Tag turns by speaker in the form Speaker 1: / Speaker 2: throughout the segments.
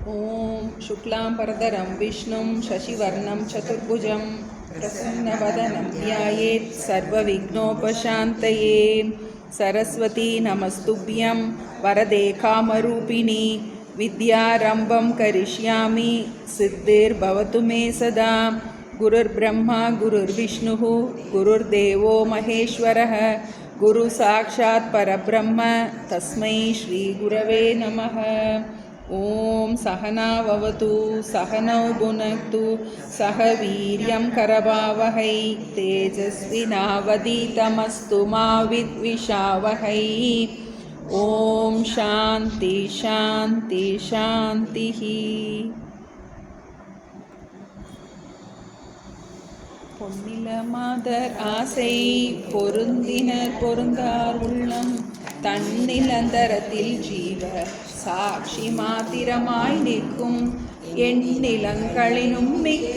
Speaker 1: ஓம் சுக்லாம்பரதரம் விஷ்ணும் சசிவர்ணம் சதுர்புஜம் பிரசன்னவதனம் ध्यायेत् सर्वविघ्नोपशान्तये. सरस्वती नमस्तुभ्यं वरदे कामरूपिणी विद्यारम्भं करिष्यामि सिद्धिर्भवतु मे सदा. गुरुर्ब्रह्मा गुरुर्विष्णुः गुरुर्देवो महेश्वरः गुरुसाक्षात् परब्रह्म तस्मै श्रीगुरवे नमः. ஓம் சகனாவவது சகனௌ புனக்து சக வீர்யம் கரபாவகை தேஜஸ்வினாவதீதமஸ்து மா வித்விஷாவகை. ஓம் சாந்தி சாந்தி சாந்தி. பொன்னில மாதர் ஆசை பொருந்தினர் பொருந்தார் உள்ளம் தன்னிலந்தரத்தில் ஜீவ சாட்சி மாத்திரமாய் நிற்கும் எண்ணிலங்களினும் மிக்க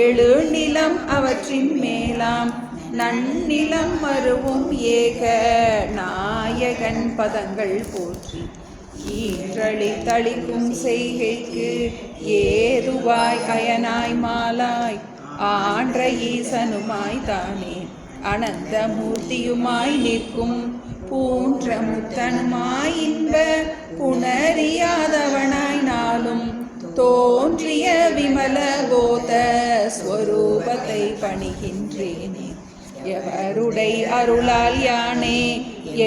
Speaker 1: எழுநிலம் அவற்றின் மேலாம் நன்னிலம் மருவும் ஏக நாயகன் பதங்கள் போற்றி ஈன்றளி தளிக்கும் செய்கைக்கு ஏதுவாய் அயனாய் மாலாய் ஆன்ற ஈசனுமாய் தானே அனந்த மூர்த்தியுமாய் நிற்கும் பூன்ற முத்தனுமாய் இன்ப புணரியாதவனாய் நாளும் தோன்றிய விமல போத ஸ்வரூபத்தை பணிகின்றேனே. எவருடை அருளால் யானே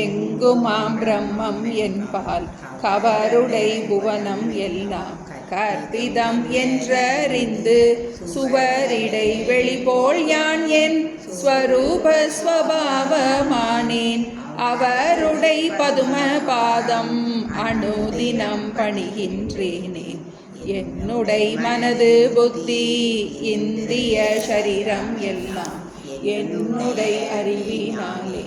Speaker 1: எங்குமாம் பிரம்மம் என்பால் கவருடை புவனம் எல்லாம் கற்பிதம் என்றறிந்து சுவரிடை வெளிபோல் யான் என் ஸ்வரூப ஸ்வபாவமானேன். அவருடை பதும பாதம் அனுதினம் பணிகின்றேனே. என்னுடை மனது புத்தி இந்திய சரீரம் எல்லாம் என்னுடை அறிவினாலே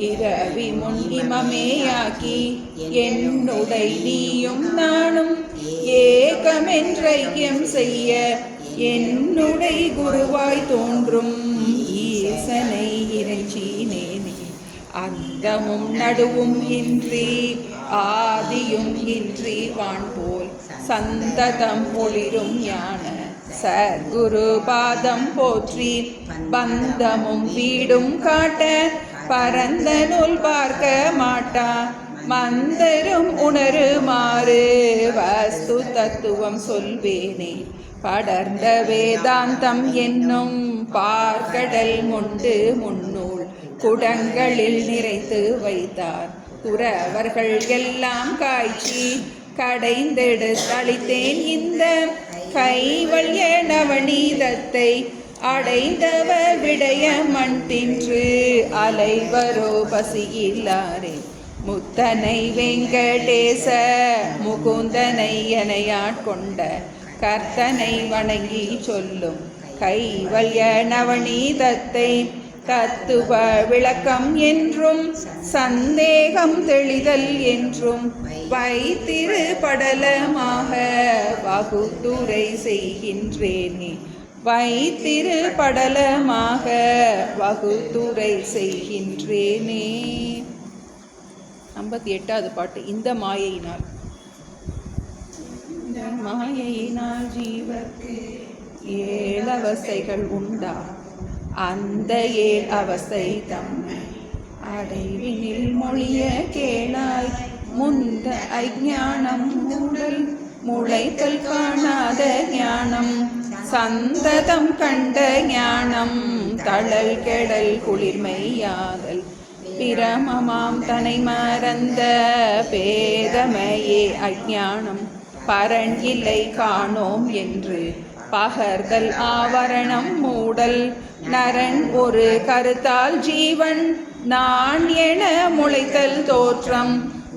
Speaker 1: இரவி முன் இமமேயாக்கி என்னுடை நீயும் நானும் ஏகமென்றைக்கியம் செய்ய என்னுடை குருவாய் தோன்றும் ஈசனை இறைஞ்சினேனே. அந்தமும் நடுவும் இன்றி ஆதியும் இன்றி வான்போல் சந்ததம் ஒளிரும் ஞான சத்குரு பாதம் போற்றி பந்தமும் வீடும் காட்ட பரந்த நூல் பார்க்க மாட்டா மந்தரும் உணருமாறு வஸ்து தத்துவம் சொல்வேனே. படர்ந்த வேதாந்தம் என்னும் பார்க்கடல் முண்டு முன்னூல் குடங்களில் நிறைத்து வைத்தார். குறவர்கள் எல்லாம் காய்ச்சி கடைந்தெடுத்தளித்தேன் இந்த கைவல்ய நவநீதத்தை அடைந்தவர் விடைய மண் தின்று அலைவரோ பசியில்லாரே. முத்தனை வெங்கடேச முகுந்தனை எனையாட்கொண்ட கர்த்தனை வணங்கி சொல்லும் கைவல்ய நவநீதத்தை தத்துவ விளக்கம் என்றும் சந்தேகம் தெளிதல் என்றும் வைத்திரு படலமாக வகுத்துரை செய்கின்றேனே. வைத்திரு படலமாக வகுத்துரை செய்கின்றேனே. 58வது பாட்டு. இந்த மாயையினால் மாயையினால் ஜீவர்க்கு 7 அவஸ்தைகள் உண்டா. அந்த 7 அவஸ்தை தம்மை அடைவினில் மொழிய கேளாய். முந்த அஞ்ஞானம் மூடல் முளைத்தல் காணாத ஞானம் சந்ததம் கண்ட ஞானம் தளல் கெடல் குளிர்மையாதல் பிரமமாம் தனை மறந்த பேதமையே அஞ்ஞானம் பரன் இல்லை காணோம் என்று பகர்தல் ஆவரணம் மூடல் நரன் ஒரு கருத்தால் ஜீவன் நான் என முளைத்தல் தோற்றம்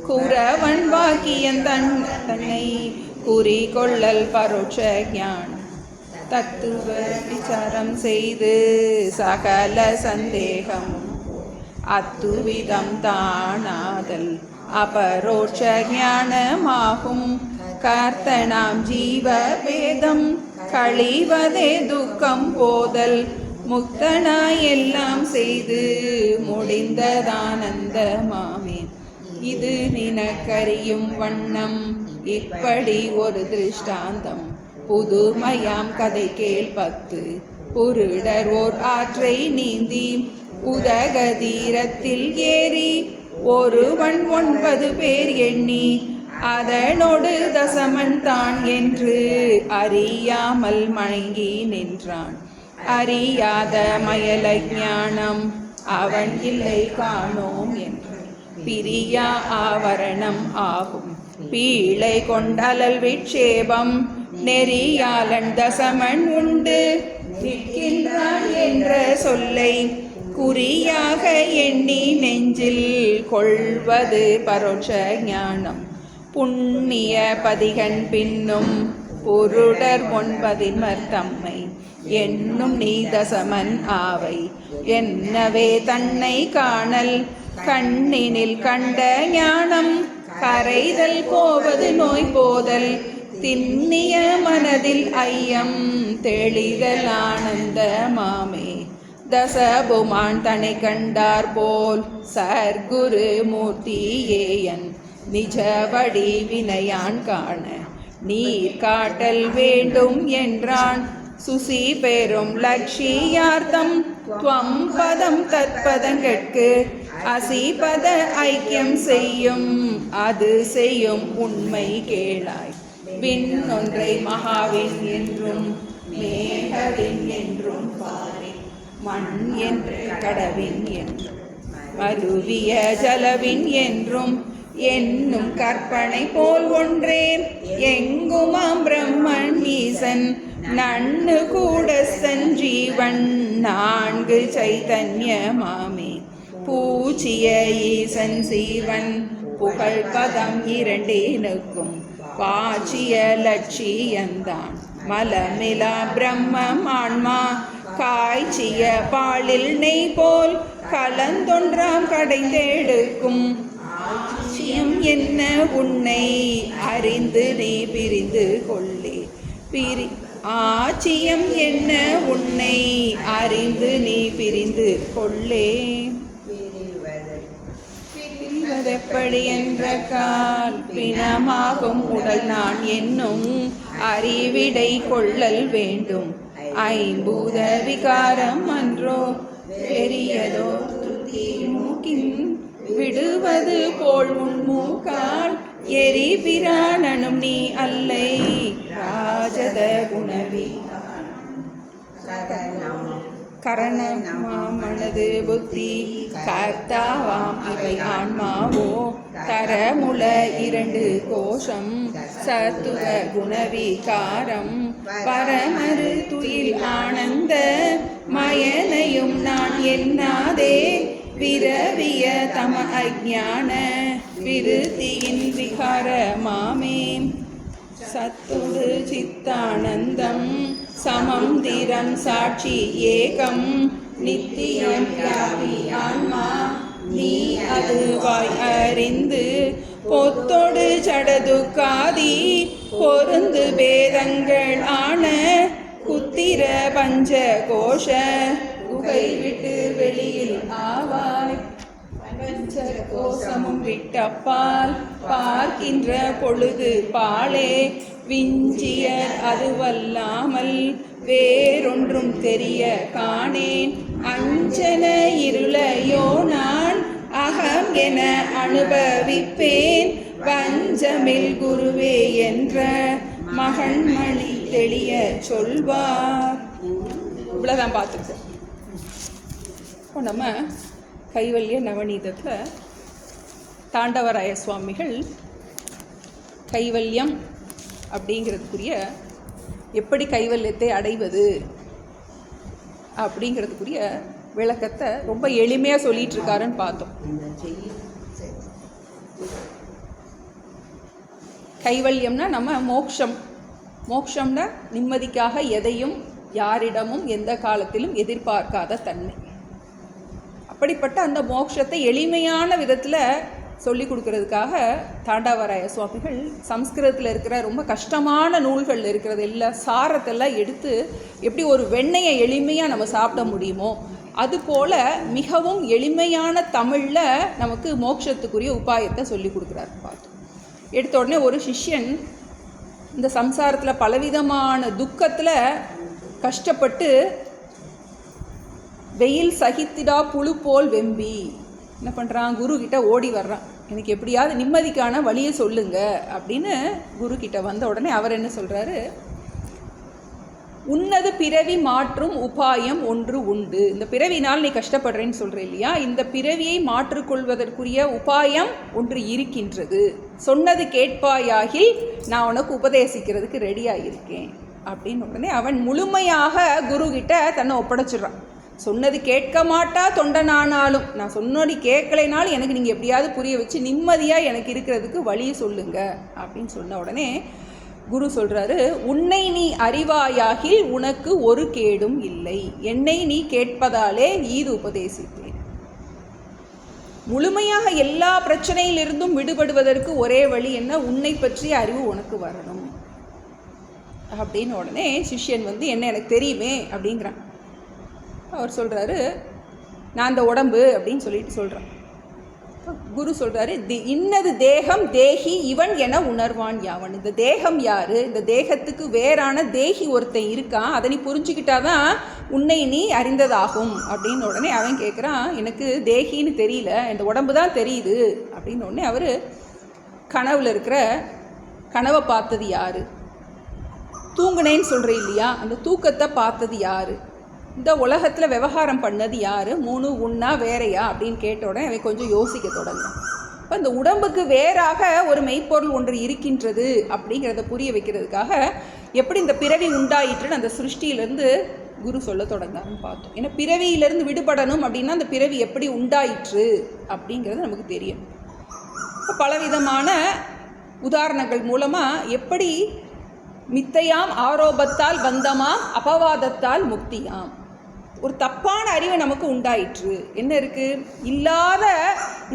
Speaker 1: குறவன் வாக்கியன் தன்னை குறிக்கொள்ளல் பரோட்ச ஞானம் தத்துவ விசாரம் செய்து சகல சந்தேகமும் அத்துவிதம் தானாதல் அபரோட்ச ஞானமாகும். கர்த்தனாம் ஜீவ பேதம் கழிவதே துக்கம் போதல் முக்தனாய் எல்லாம் செய்து முடிந்ததானந்த மாமே. இது நினக்கறியும் வண்ணம் இப்படி ஒரு திருஷ்டாந்தம் புதுமையாம் கதை கேள்பத்து. புருடர் ஓர் ஆற்றை நீந்தி உதக தீரத்தில் ஏறி ஒருவன் 9 பேர் எண்ணி அதனோடு தசமன் தான் என்று அறியாமல் மயங்கி நின்றான். அறியாத மயல ஞானம் அவன் இல்லை காணோம் என்று பிரியா ஆவரணம் ஆகும். பீழை கொண்டலல் விட்சேபம் நெறியாளன் தசமன் உண்டு நிற்கின்றான் என்ற சொல்லை குறியாக எண்ணி நெஞ்சில் கொள்வது பரோட்ச ஞானம். புண்ணிய பதிகன் பின்னும் புருடர் 9 தம்மை என்னும் நீ தசமன் ஆவை என்னவே தன்னை காணல் கண்ணினில் கண்ட ஞானம் கரைதல் போவது நோய் போதல் திண்ணிய மனதில் ஐயம் தெளிதல் ஆனந்த மாமே. தசபுமான் தனை கண்டார் போல் சர்க்குரு மூர்த்தியேயன் நிஜவடி வினையான் காண நீர் காட்டல் வேண்டும் என்றான். சுசி பெரும் லட்சியார்த்தம் துவம் பதம் தற்பதங்கட்கு அசிபத ஐக்கியம் செய்யும் அது செய்யும் உண்மை கேளாய். விண் ஒன்றை மகாவின் என்றும் மேகவின் என்றும் பாரி மண் என்று கடவின் என்றும் மருவிய ஜலவின் என்றும் என்னும் கற்பனை போல் ஒன்றே எங்குமாம் பிரம்மன் ஈசன் நன்னு கூட சஞ்சீவன் 4 சைதன்யமாமே. பூச்சிய ஈசன் சீவன் புகழ் பதம் 2 பாச்சிய லட்சியந்தான் மலமிலா பிரம்மம் ஆன்மா காய்ச்சிய பாலில் நெய் போல் கலந்தொன்றாம் கடைந்தெடுக்கும். ஆச்சியம் என்ன உன்னை அறிந்து நீ பிரிந்து கொள்ளே ஆச்சியம் என்ன உன்னை அறிந்து நீ பிரிந்து கொள்ளே. பிரிவதெப்படி என்ற கால் பிணமாகும் உடல் நான் என்னும் அறிவிடை கொள்ளல் வேண்டும். ஐம்பூத விகாரம் அன்றோ பெரியதோ மூக்கின் விடுவது போல் உன்மூக்கால் எரி பிராணனும் நீ அல்லை ராஜத குணவி கரணமாமனது புத்தி கர்த்தாவாம் இவை ஆன்மாவோ தரமுல 2 கோஷம் சத்துவ குணவிகாரம் பரமரு துயில் ஆனந்த மயனையும் நான் எண்ணாதே விரவிய தம அஜ்ஞான விருத்தியின் விகாரமாமே. சத்துரு சித்தானந்தம் சமம் திரம் சாட்சி ஏகம் நித்தியம் யாவி ஆன்மா நீ அதுவாய் அறிந்து பொத்தொடு சடதுக்காதி பொருந்து பேதங்கள் ஆன குத்திர பஞ்ச கோஷ குகை விட்டு வெளியில் ஆவாய். பஞ்ச கோஷமும் விட்டப்பால் பார்க்கின்ற பொழுது பாலே விஞ்சிய அதுவல்லாமல் வேறொன்றும் தெரிய காணேன். அஞ்சன இருளையோ நான் அகம் என அனுபவிப்பேன் வஞ்சமில் குருவே என்ற மகன்மணி தெளிய சொல்வார். இவ்வளோதான் பார்த்துருக்கோம். இப்போ நம்ம கைவல்ய நவநீதத்தில் தாண்டவராய சுவாமிகள் கைவல்யம் அப்படிங்கிறதுக்குரிய எப்படி கைவல்யத்தை அடைவது அப்படிங்கிறதுக்குரிய விளக்கத்தை ரொம்ப எளிமையாக சொல்லிட்டு இருக்காருன்னு பார்த்தோம். கைவல்யம்னா நம்ம மோட்சம்னா நிம்மதிக்காக எதையும் யாரிடமும் எந்த காலத்திலும் எதிர்பார்க்காத தன்மை. அப்படிப்பட்ட அந்த மோட்சத்தை எளிமையான விதத்தில் சொல்லி கொடுக்கறதுக்காக தாண்டவராய சுவாமிகள் சம்ஸ்கிருதத்தில் இருக்கிற ரொம்ப கஷ்டமான நூல்கள் இருக்கிறது எல்லாம் சாரத்தெல்லாம் எடுத்து எப்படி ஒரு வெண்ணெயை எளிமையாக நம்ம சாப்பிட முடியுமோ அதுபோல் மிகவும் எளிமையான தமிழில் நமக்கு மோட்சத்துக்குரிய உபாயத்தை சொல்லி கொடுக்குறாரு பார்த்தோம். எடுத்த உடனே ஒரு சிஷ்யன் இந்த சம்சாரத்தில் பலவிதமான துக்கத்தில் கஷ்டப்பட்டு வெயில் சகித்திடா புழு போல் வெம்பி என்ன பண்ணுறான், குரு கிட்ட ஓடி வர்றான். எனக்கு எப்படியாவது நிம்மதிக்கான வழியை சொல்லுங்க அப்படின்னு குரு கிட்ட வந்த உடனே அவர் என்ன சொல்கிறாரு, உன்னது பிறவி மாற்றும் உபாயம் ஒன்று உண்டு. இந்த பிறவினால் நீ கஷ்டப்படுறேன்னு சொல்கிற இல்லையா, இந்த பிறவியை மாற்றிக்கொள்வதற்குரிய உபாயம் ஒன்று இருக்கின்றது. சொன்னது கேட்பாயாகில் நான் உனக்கு உபதேசிக்கிறதுக்கு ரெடியாக இருக்கேன் அப்படின்னு உடனே அவன் முழுமையாக குரு கிட்ட தன்னை ஒப்படைச்சிடுறான். சொன்னது கேட்க மாட்டா தொண்டனானாலும், நான் சொன்னது கேட்கலைனாலும் எனக்கு நீங்கள் எப்படியாவது புரிய வச்சு நிம்மதியாக எனக்கு இருக்கிறதுக்கு வழியை சொல்லுங்க அப்படின்னு சொன்ன உடனே குரு சொல்கிறாரு, உன்னை நீ அறிவாயாகில் உனக்கு ஒரு கேடும் இல்லை, என்னை நீ கேட்பதாலே ஈது உபதேசித்தேன். முழுமையாக எல்லா பிரச்சனையிலிருந்தும் விடுபடுவதற்கு ஒரே வழி என்ன, உன்னை பற்றிய அறிவு உனக்கு வரணும் அப்படின்னு உடனே சிஷ்யன் என்ன எனக்கு தெரியுமே அப்படிங்கிறான். அவர் சொல்கிறாரு, நான் அந்த உடம்பு அப்படின்னு சொல்கிறான். குரு சொல்கிறாரு, இன்னது தேகம் தேகி இவன் என உணர்வான் யாவன். இந்த தேகம் யார், இந்த தேகத்துக்கு வேறான தேகி ஒருத்தன் இருக்கான், அதை நீ புரிஞ்சுக்கிட்டாதான் உன்னை நீ அறிந்ததாகும் அப்படின்னு உடனே அவன் கேட்குறான், எனக்கு தேகின்னு தெரியல, இந்த உடம்பு தான் தெரியுது அப்படின்னு உடனே அவர் கனவுல இருக்கிற கனவை பார்த்தது யார், தூங்குனேன்னு சொல்கிற இல்லையா அந்த தூக்கத்தை பார்த்தது யார், இந்த உலகத்தில் விவகாரம் பண்ணது யார், மூணு உண்ணா வேறையா அப்படின்னு கேட்ட உடனே அவன் கொஞ்சம் யோசிக்க தொடங்கும். இப்போ இந்த உடம்புக்கு வேறாக ஒரு மெய்ப்பொருள் ஒன்று இருக்கின்றது அப்படிங்கிறத புரிய வைக்கிறதுக்காக எப்படி இந்த பிறவி உண்டாயிற்றுன்னு அந்த சிருஷ்டியிலேருந்து குரு சொல்ல தொடங்காருன்னு பார்த்தோம். ஏன்னா பிறவியிலேருந்து விடுபடணும் அப்படின்னா அந்த பிறவி எப்படி உண்டாயிற்று அப்படிங்கிறது நமக்கு தெரியும். இப்போ பலவிதமான உதாரணங்கள் மூலமாக எப்படி மித்தையாம் ஆரோபத்தால் பந்தமாம் அபவாதத்தால் முக்தியாம், ஒரு தப்பான அறிவு நமக்கு உண்டாயிற்று. என்ன இருக்குது, இல்லாத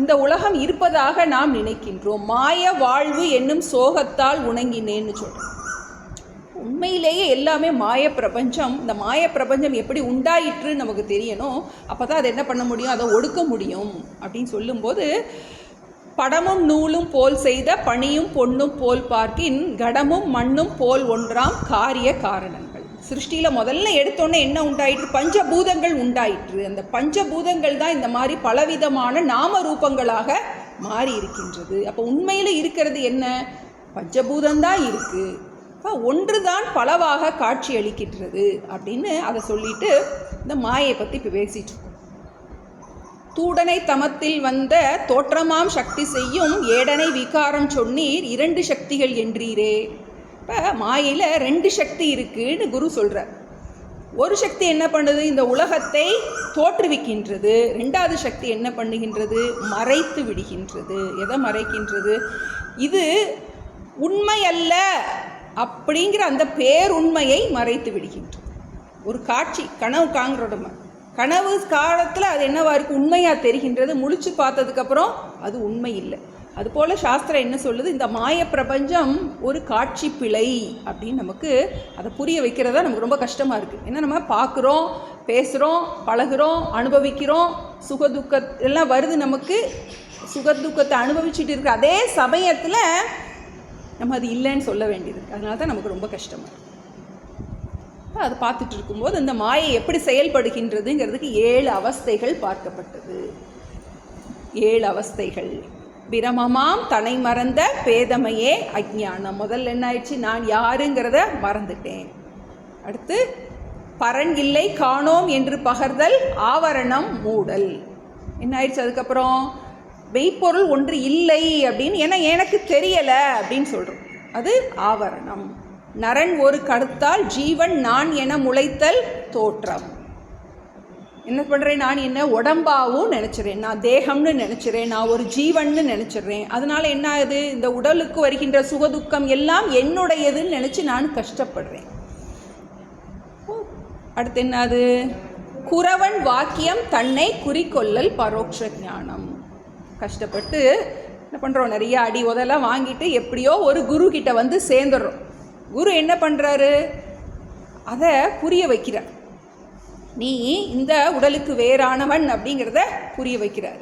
Speaker 1: இந்த உலகம் இருப்பதாக நாம் நினைக்கின்றோம், மாய வாழ்வு என்னும் சோகத்தால் உணங்கினேன்னு சொல்கிறோம். உண்மையிலேயே எல்லாமே மாய பிரபஞ்சம். இந்த மாய பிரபஞ்சம் எப்படி உண்டாயிற்றுன்னு நமக்கு தெரியணும், அப்போ தான் அதை என்ன பண்ண முடியும், அதை ஒடுக்க முடியும் அப்படின்னு சொல்லும்போது, படமும் நூலும் போல் செய்த பணியும் பொன்னும் போல் பார்க்கின் கடமும் மண்ணும் போல் ஒன்றாம் காரிய காரணங்கள். சிருஷ்டியில் முதல்ல எடுத்தோன்னே என்ன உண்டாயிற்று, பஞ்சபூதங்கள் உண்டாயிற்று. அந்த பஞ்சபூதங்கள் தான் இந்த மாதிரி பலவிதமான நாம ரூபங்களாக மாறி இருக்கின்றது. அப்போ உண்மையில் இருக்கிறது என்ன, பஞ்சபூதம்தான் இருக்குது, ஒன்று தான் பலவாக காட்சி அளிக்கின்றது அப்படின்னு அதை சொல்லிட்டு இந்த மாயை பற்றி இப்போ பேசிட்டு இருக்கோம். தூடனை தமத்தில் வந்த தோற்றமாம் சக்தி செய்யும் ஏடனை விகாரம் சொன்னீர் இரண்டு சக்திகள் என்றீரே. இப்போ மாயையில் ரெண்டு சக்தி இருக்குன்னு குரு சொல்கிறார். ஒரு சக்தி என்ன பண்ணுது, இந்த உலகத்தை தோற்றுவிக்கின்றது. ரெண்டாவது சக்தி என்ன பண்ணுகின்றது, மறைத்து விடுகின்றது. எதை மறைக்கின்றது, இது உண்மை அல்ல அப்படிங்கிற அந்த பேருண்மையை மறைத்து விடுகின்றது. ஒரு காட்சி கனவு காண்கிறோம், கனவு காலத்தில் அது என்னவா இருக்குது, உண்மையாக தெரிகின்றது. முழிச்சு பார்த்ததுக்கப்புறம் அது உண்மை இல்லை. அதுபோல் சாஸ்திரம் என்ன சொல்லுது, இந்த மாய பிரபஞ்சம் ஒரு காட்சி பிழை அப்படின்னு நமக்கு அதை புரிய வைக்கிறதா நமக்கு ரொம்ப கஷ்டமாக இருக்குது. ஏன்னா நம்ம பார்க்குறோம், பேசுகிறோம், பழகுறோம், அனுபவிக்கிறோம், சுகதுக்க எல்லாம் வருது, நமக்கு சுகதுக்கத்தை அனுபவிச்சுட்டு இருக்கிற அதே சமயத்தில் நம்ம அது இல்லைன்னு சொல்ல வேண்டியது. அதனால தான் நமக்கு ரொம்ப கஷ்டமாக இருக்குது. அதை பார்த்துட்டு இருக்கும்போது இந்த மாயை எப்படி செயல்படுகின்றதுங்கிறதுக்கு 7 அவஸ்தைகள் பார்க்கப்பட்டது. 7 அவஸ்தைகள். பிரமமாம் தனை மறந்த பேதமையே அஜ்ஞானம். முதல்ல என்ன ஆயிடுச்சு, நான் யாருங்கிறத மறந்துட்டேன். அடுத்து பரன் இல்லை காணோம் என்று பகர்தல் ஆவரணம் மூடல். என்ன ஆயிடுச்சு, அதுக்கப்புறம் மெய்ப்பொருள் ஒன்று இல்லை அப்படின்னு ஏன்னா எனக்கு தெரியலை அப்படின்னு சொல்கிறோம், அது ஆவரணம். நரன் ஒரு கருத்தால் ஜீவன் நான் என முளைத்தல் தோற்றம். என்ன பண்ணுறேன், நான் என்ன உடம்பாவும் நினச்சிறேன், நான் தேகம்னு நினச்சிறேன், நான் ஒரு ஜீவன்னு நினச்சிட்றேன். அதனால் என்ன ஆகுது, இந்த உடலுக்கு வருகின்ற சுகதுக்கம் எல்லாம் என்னுடையதுன்னு நினச்சி நான் கஷ்டப்படுறேன். அடுத்து என்னது, குறவன் வாக்கியம் தன்னை குறிக்கொள்ளல் பரோட்ச ஞானம். கஷ்டப்பட்டு என்ன பண்ணுறோம், நிறைய அடி உதெல்லாம் வாங்கிட்டு எப்படியோ ஒரு குரு கிட்ட சேர்ந்துடுறோம். குரு என்ன பண்ணுறாரு, அதை புரிய வைக்கிறார். நீ இந்த உடலுக்கு வேறானவன் அப்படிங்கிறத புரிய வைக்கிறாரு.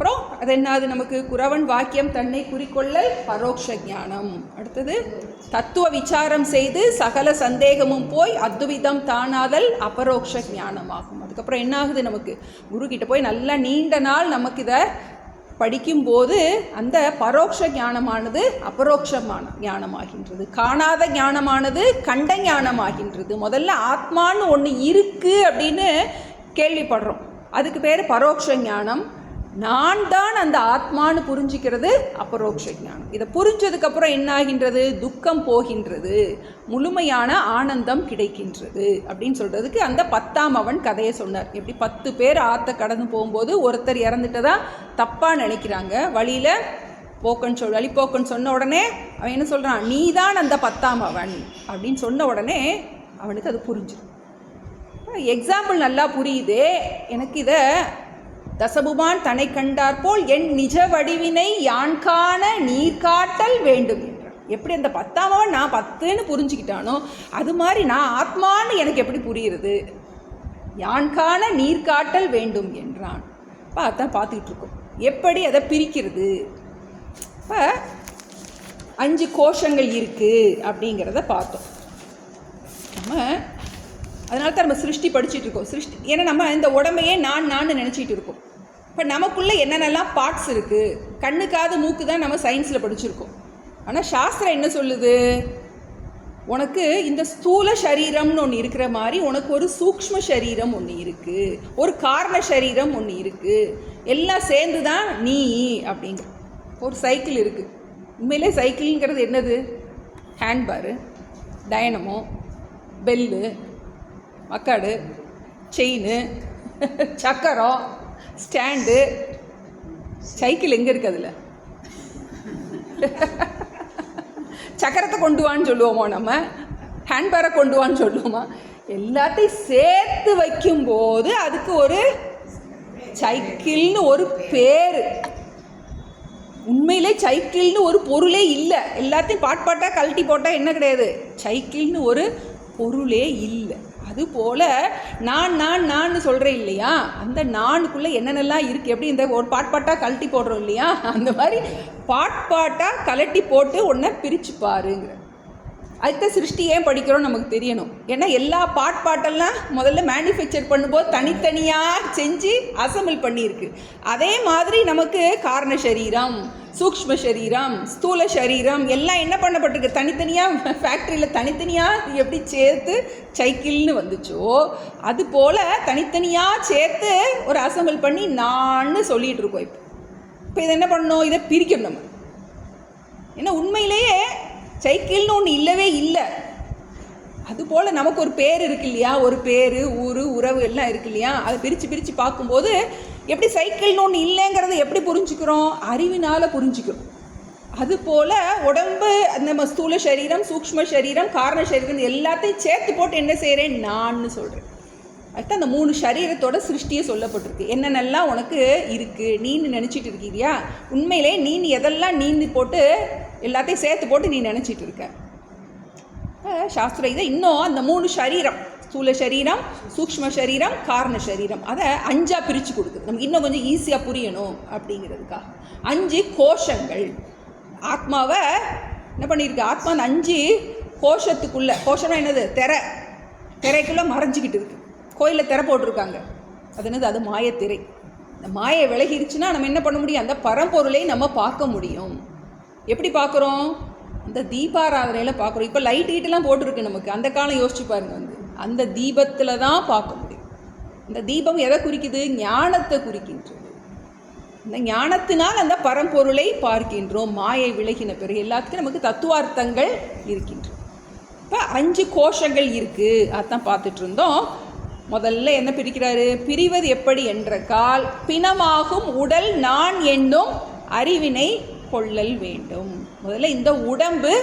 Speaker 1: அப்புறம் அது என்னது நமக்கு குறவன் வாக்கியம் தன்னை குறிக்கொள்ளல் பரோட்ச ஞானம். அடுத்தது தத்துவ விசாரம் செய்து சகல சந்தேகமும் போய் அத்விதம் தானாதல் அபரோக்ஷ ஞானமாகும். அதுக்கப்புறம் என்ன ஆகுது, நமக்கு குரு கிட்ட போய் நல்லா நீண்ட நாள் நமக்கு இதை படிக்கும்போது அந்த பரோட்ச ஞானமானது அபரோக்ஷமான ஞானமாகின்றது. காணாத ஞானமானது கண்ட ஞானமாகின்றது. முதல்ல ஆத்மான்னு ஒன்று இருக்குது அப்படின்னு கேள்விப்படுறோம், அதுக்கு பேர் பரோட்ச ஞானம். நான் தான் அந்த ஆத்மானு புரிஞ்சிக்கிறது அபரோக்ஷ ஞானம். இதை புரிஞ்சதுக்கப்புறம் என்ன ஆகின்றது, துக்கம் போகின்றது, முழுமையான ஆனந்தம் கிடைக்கின்றது அப்படின்னு சொல்கிறதுக்கு அந்த 10ஆம் அவன் கதையை சொன்னார். எப்படி 10 பேர் ஆற்ற கடந்து போகும்போது ஒருத்தர் இறந்துட்டதா தப்பாக நினைக்கிறாங்க, வழியில் வழிபோக்கன்னு சொன்ன உடனே அவன் என்ன சொல்கிறான், நீ தான் அந்த 10ஆம் அவன் அப்படின்னு சொன்ன உடனே அவனுக்கு அது புரிஞ்சிடும். எக்ஸாம்பிள் நல்லா புரியுதே எனக்கு. இதை தசபுமான் தன்னை கண்டார் போல் என் நிஜ வடிவினை யான் காண நீர் காட்டல் வேண்டும் என்றான். எப்படி அந்த 10ஆம் அவன் நான் 10ன்னு புரிஞ்சுக்கிட்டானோ அது மாதிரி நான் ஆத்மான்னு எனக்கு எப்படி புரியுறது, யான் காண நீர் காட்டல் வேண்டும் என்றான். இப்போ அதான் பார்த்துக்கிட்டு இருக்கோம் எப்படி அதை பிரிக்கிறது. இப்போ 5 கோஷங்கள் இருக்குது அப்படிங்கிறத பார்த்தோம். நம்ம அதனால தான் நம்ம சிருஷ்டி படிச்சுட்டு இருக்கோம். சிருஷ்டி ஏன்னா நம்ம இந்த உடம்பையே நான் நினச்சிட்டு இருக்கோம். இப்போ நமக்குள்ளே என்னென்னலாம் பார்ட்ஸ் இருக்குது, கண்ணு காது மூக்கு தான் நம்ம சயின்ஸில் படிச்சிருக்கோம். ஆனால் சாஸ்திரம் என்ன சொல்லுது, உனக்கு இந்த ஸ்தூல சரீரம்னு ஒன்று இருக்கிற மாதிரி உனக்கு ஒரு சூக்ஷ்ம சரீரம் ஒன்று இருக்குது, ஒரு காரண சரீரம் ஒன்று இருக்குது, எல்லாம் சேர்ந்து தான் நீ அப்படிங்கிற. ஒரு சைக்கிள் இருக்குது. உண்மையிலே சைக்கிள்ங்கிறது என்னது, ஹேண்ட்பாரு, டைனமோ, பெல்லு, மக்காடு, செயின், சக்கரம், ஸ்டாண்டு. சைக்கிள் எங்கே இருக்குது, அதில் சக்கரத்தை கொண்டு வான்னு சொல்லுவோமோ, நம்ம ஹேண்ட்பேரை கொண்டு வான்னு சொல்லுவோமா? எல்லாத்தையும் சேர்த்து வைக்கும்போது அதுக்கு ஒரு சைக்கிள்னு ஒரு பேர். உண்மையிலே சைக்கிள்னு ஒரு பொருளே இல்லை. எல்லாத்தையும் பாட்டாக கழட்டி போட்டால் என்ன கிடையாது, சைக்கிள்னு ஒரு பொருளே இல்லை. அதுபோல் நான் சொல்கிறேன் இல்லையா, அந்த நானுக்குள்ளே என்னென்னலாம் இருக்குது. எப்படி இந்த ஒரு பாட்டாக கழட்டி போடுறோம் இல்லையா, அந்த மாதிரி பாட்டாக கழட்டி போட்டு ஒன்றை பிரித்து பாருங்கிற. அதுக்கு சிருஷ்டி ஏன் படிக்கிறோம் நமக்கு தெரியணும். ஏன்னா எல்லா பாட்டெல்லாம் முதல்ல மேனுஃபேக்சர் பண்ணும்போது தனித்தனியாக செஞ்சு அசம்பிள் பண்ணியிருக்கு. அதே மாதிரி நமக்கு காரண சரீரம், சூக்ஷ்ம சரீரம், ஸ்தூல சரீரம் எல்லாம் என்ன பண்ணப்பட்டிருக்கு, தனித்தனியாக ஃபேக்ட்ரியில் தனித்தனியாக எப்படி சேர்த்து சைக்கிள்னு வந்துச்சோ அதுபோல் தனித்தனியாக சேர்த்து ஒரு அசம்பிள் பண்ணி நான் சொல்லிகிட்டு இருக்கோம். இப்போ இதை என்ன பண்ணணும், இதை பிரிக்கணும் நம்ம. ஏன்னா உண்மையிலேயே சைக்கிள்னு ஒன்று இல்லவே இல்லை. அதுபோல் நமக்கு ஒரு பேர் இருக்கு இல்லையா, ஒரு பேர், ஊர், உறவு எல்லாம் இருக்கு இல்லையா, அதை பிரித்து பார்க்கும்போது எப்படி சைக்கிள்னு ஒன்று இல்லைங்கிறத எப்படி புரிஞ்சுக்கிறோம், அறிவினால் புரிஞ்சுக்கிறோம். அதுபோல் உடம்பு, நம்ம ஸ்தூல சரீரம், சூக்ஷ்ம சரீரம், காரண சரீரம் எல்லாத்தையும் சேர்த்து போட்டு என்ன செய்கிறேன், நான் சொல்கிறேன். அதுக்கு அந்த 3 சரீரத்தோட சிருஷ்டியை சொல்லப்பட்டிருக்கு. என்னென்னலாம் உனக்கு இருக்குது நீன்னு நினச்சிட்டு இருக்கீங்களா, உண்மையிலே நீ எதெல்லாம் நீந்து போட்டு எல்லாத்தையும் சேர்த்து போட்டு நீ நினச்சிட்டு இருக்க. சாஸ்திரம் இதை இன்னும் அந்த 3 சரீரம், ஸ்தூல சரீரம், சூக்ஷ்ம சரீரம், காரண சரீரம், அதை 5ஆக பிரித்து கொடுக்குது. நமக்கு இன்னும் கொஞ்சம் ஈஸியாக புரியணும் அப்படிங்கிறதுக்காக 5 கோஷங்கள். ஆத்மாவை என்ன பண்ணியிருக்கு, ஆத்மா 5 கோஷத்துக்குள்ளே, கோஷம்னா என்னது, திரைக்குள்ளே மறைஞ்சிக்கிட்டு இருக்குது. கோயிலில் திரை போட்டிருக்காங்க, அது என்னது, அது மாயத்திரை. இந்த மாயை விலகிருச்சுன்னா நம்ம என்ன பண்ண முடியும், அந்த பரம்பொருளை நம்ம பார்க்க முடியும். எப்படி பார்க்குறோம், அந்த தீபாராதனையில் பார்க்குறோம். இப்போ லைட் ஹீட்டெல்லாம் போட்டிருக்கு நமக்கு, அந்த காலம் யோசிச்சு பாருங்க, அந்த தீபத்தில் தான் பார்க்க முடியும். இந்த தீபம் எதை குறிக்குது, ஞானத்தை குறிக்கின்றது. இந்த ஞானத்தினால் அந்த பரம்பொருளை பார்க்கின்றோம். மாயை விலகின பிறகு எல்லாத்துக்கும் நமக்கு தத்துவார்த்தங்கள் இருக்கின்றன. இப்போ 5 கோஷங்கள் இருக்குது, அதான் பார்த்துட்டு இருந்தோம். முதல்ல என்ன பிரிக்கிறாரு, பிரிவது எப்படி என்ற கால் பிணமாகும் உடல் நான் என்னும் அறிவினை கொள்ளல் வேண்டும். முதல்ல இந்த உடம்பு,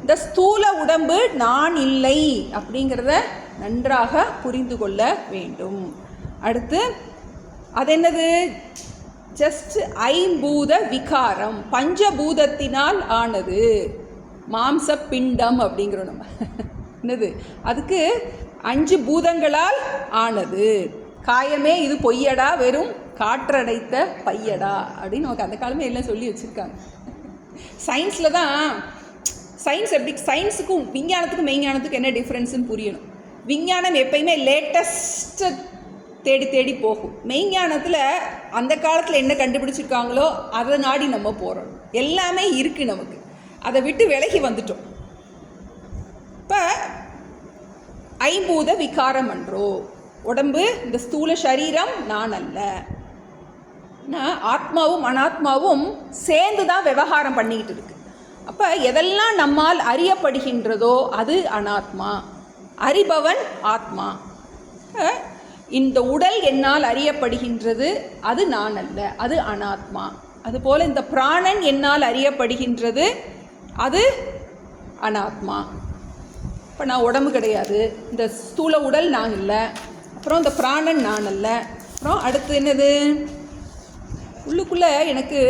Speaker 1: இந்த ஸ்தூல உடம்பு நான் இல்லை அப்படிங்கிறத நன்றாக புரிந்து கொள்ள வேண்டும். அடுத்து அது என்னது, ஜஸ்ட் ஐம்பூத விகாரம், பஞ்சபூதத்தினால் ஆனது, மாம்ச பிண்டம் அப்படிங்கிறோம் நம்ம. என்னது, அதுக்கு 5 பூதங்களால் ஆனது. காயமே இது பொய்யடா வெறும் காற்றடைத்த பையடா அப்படின்னு நமக்கு அந்த காலமே எல்லாம் சொல்லி வச்சுருக்காங்க. சயின்ஸில் தான் சயின்ஸ் எப்படி சயின்ஸுக்கும் விஞ்ஞானத்துக்கும் மெய்ஞானத்துக்கும் என்ன டிஃப்ரென்ஸுன்னு புரியணும். விஞ்ஞானம் எப்பயுமே லேட்டஸ்ட்டு தேடி தேடி போகும். மெய்ஞானத்தில் அந்த காலத்தில் என்ன கண்டுபிடிச்சிருக்காங்களோ அதை நாடி நம்ம போகிறோம். எல்லாமே இருக்குது நமக்கு, அதை விட்டு விலகி வந்துட்டோம். இப்போ ஐம்பூத விகாரம் அன்றோ, உடம்பு இந்த ஸ்தூல சரீரம் நான் அல்ல. ஆத்மாவும் அனாத்மாவும் சேர்ந்து தான் விவகாரம் பண்ணிக்கிட்டு இருக்கு. அப்போ எதெல்லாம் நம்மால் அறியப்படுகின்றதோ அது அனாத்மா, அறிபவன் ஆத்மா. இந்த உடல் என்னால் அறியப்படுகின்றது, அது நான் அல்ல, அது அனாத்மா. அதுபோல் இந்த பிராணன் என்னால் அறியப்படுகின்றது, அது அனாத்மா. இப்போ நான் உடம்பு கிடையாது, இந்த ஸ்தூல உடல் நான் இல்லை, அப்புறம் இந்த பிராணன் நான் அல்ல. அப்புறம் அடுத்து என்னது, உள்ளுக்குள்ளே எனக்கு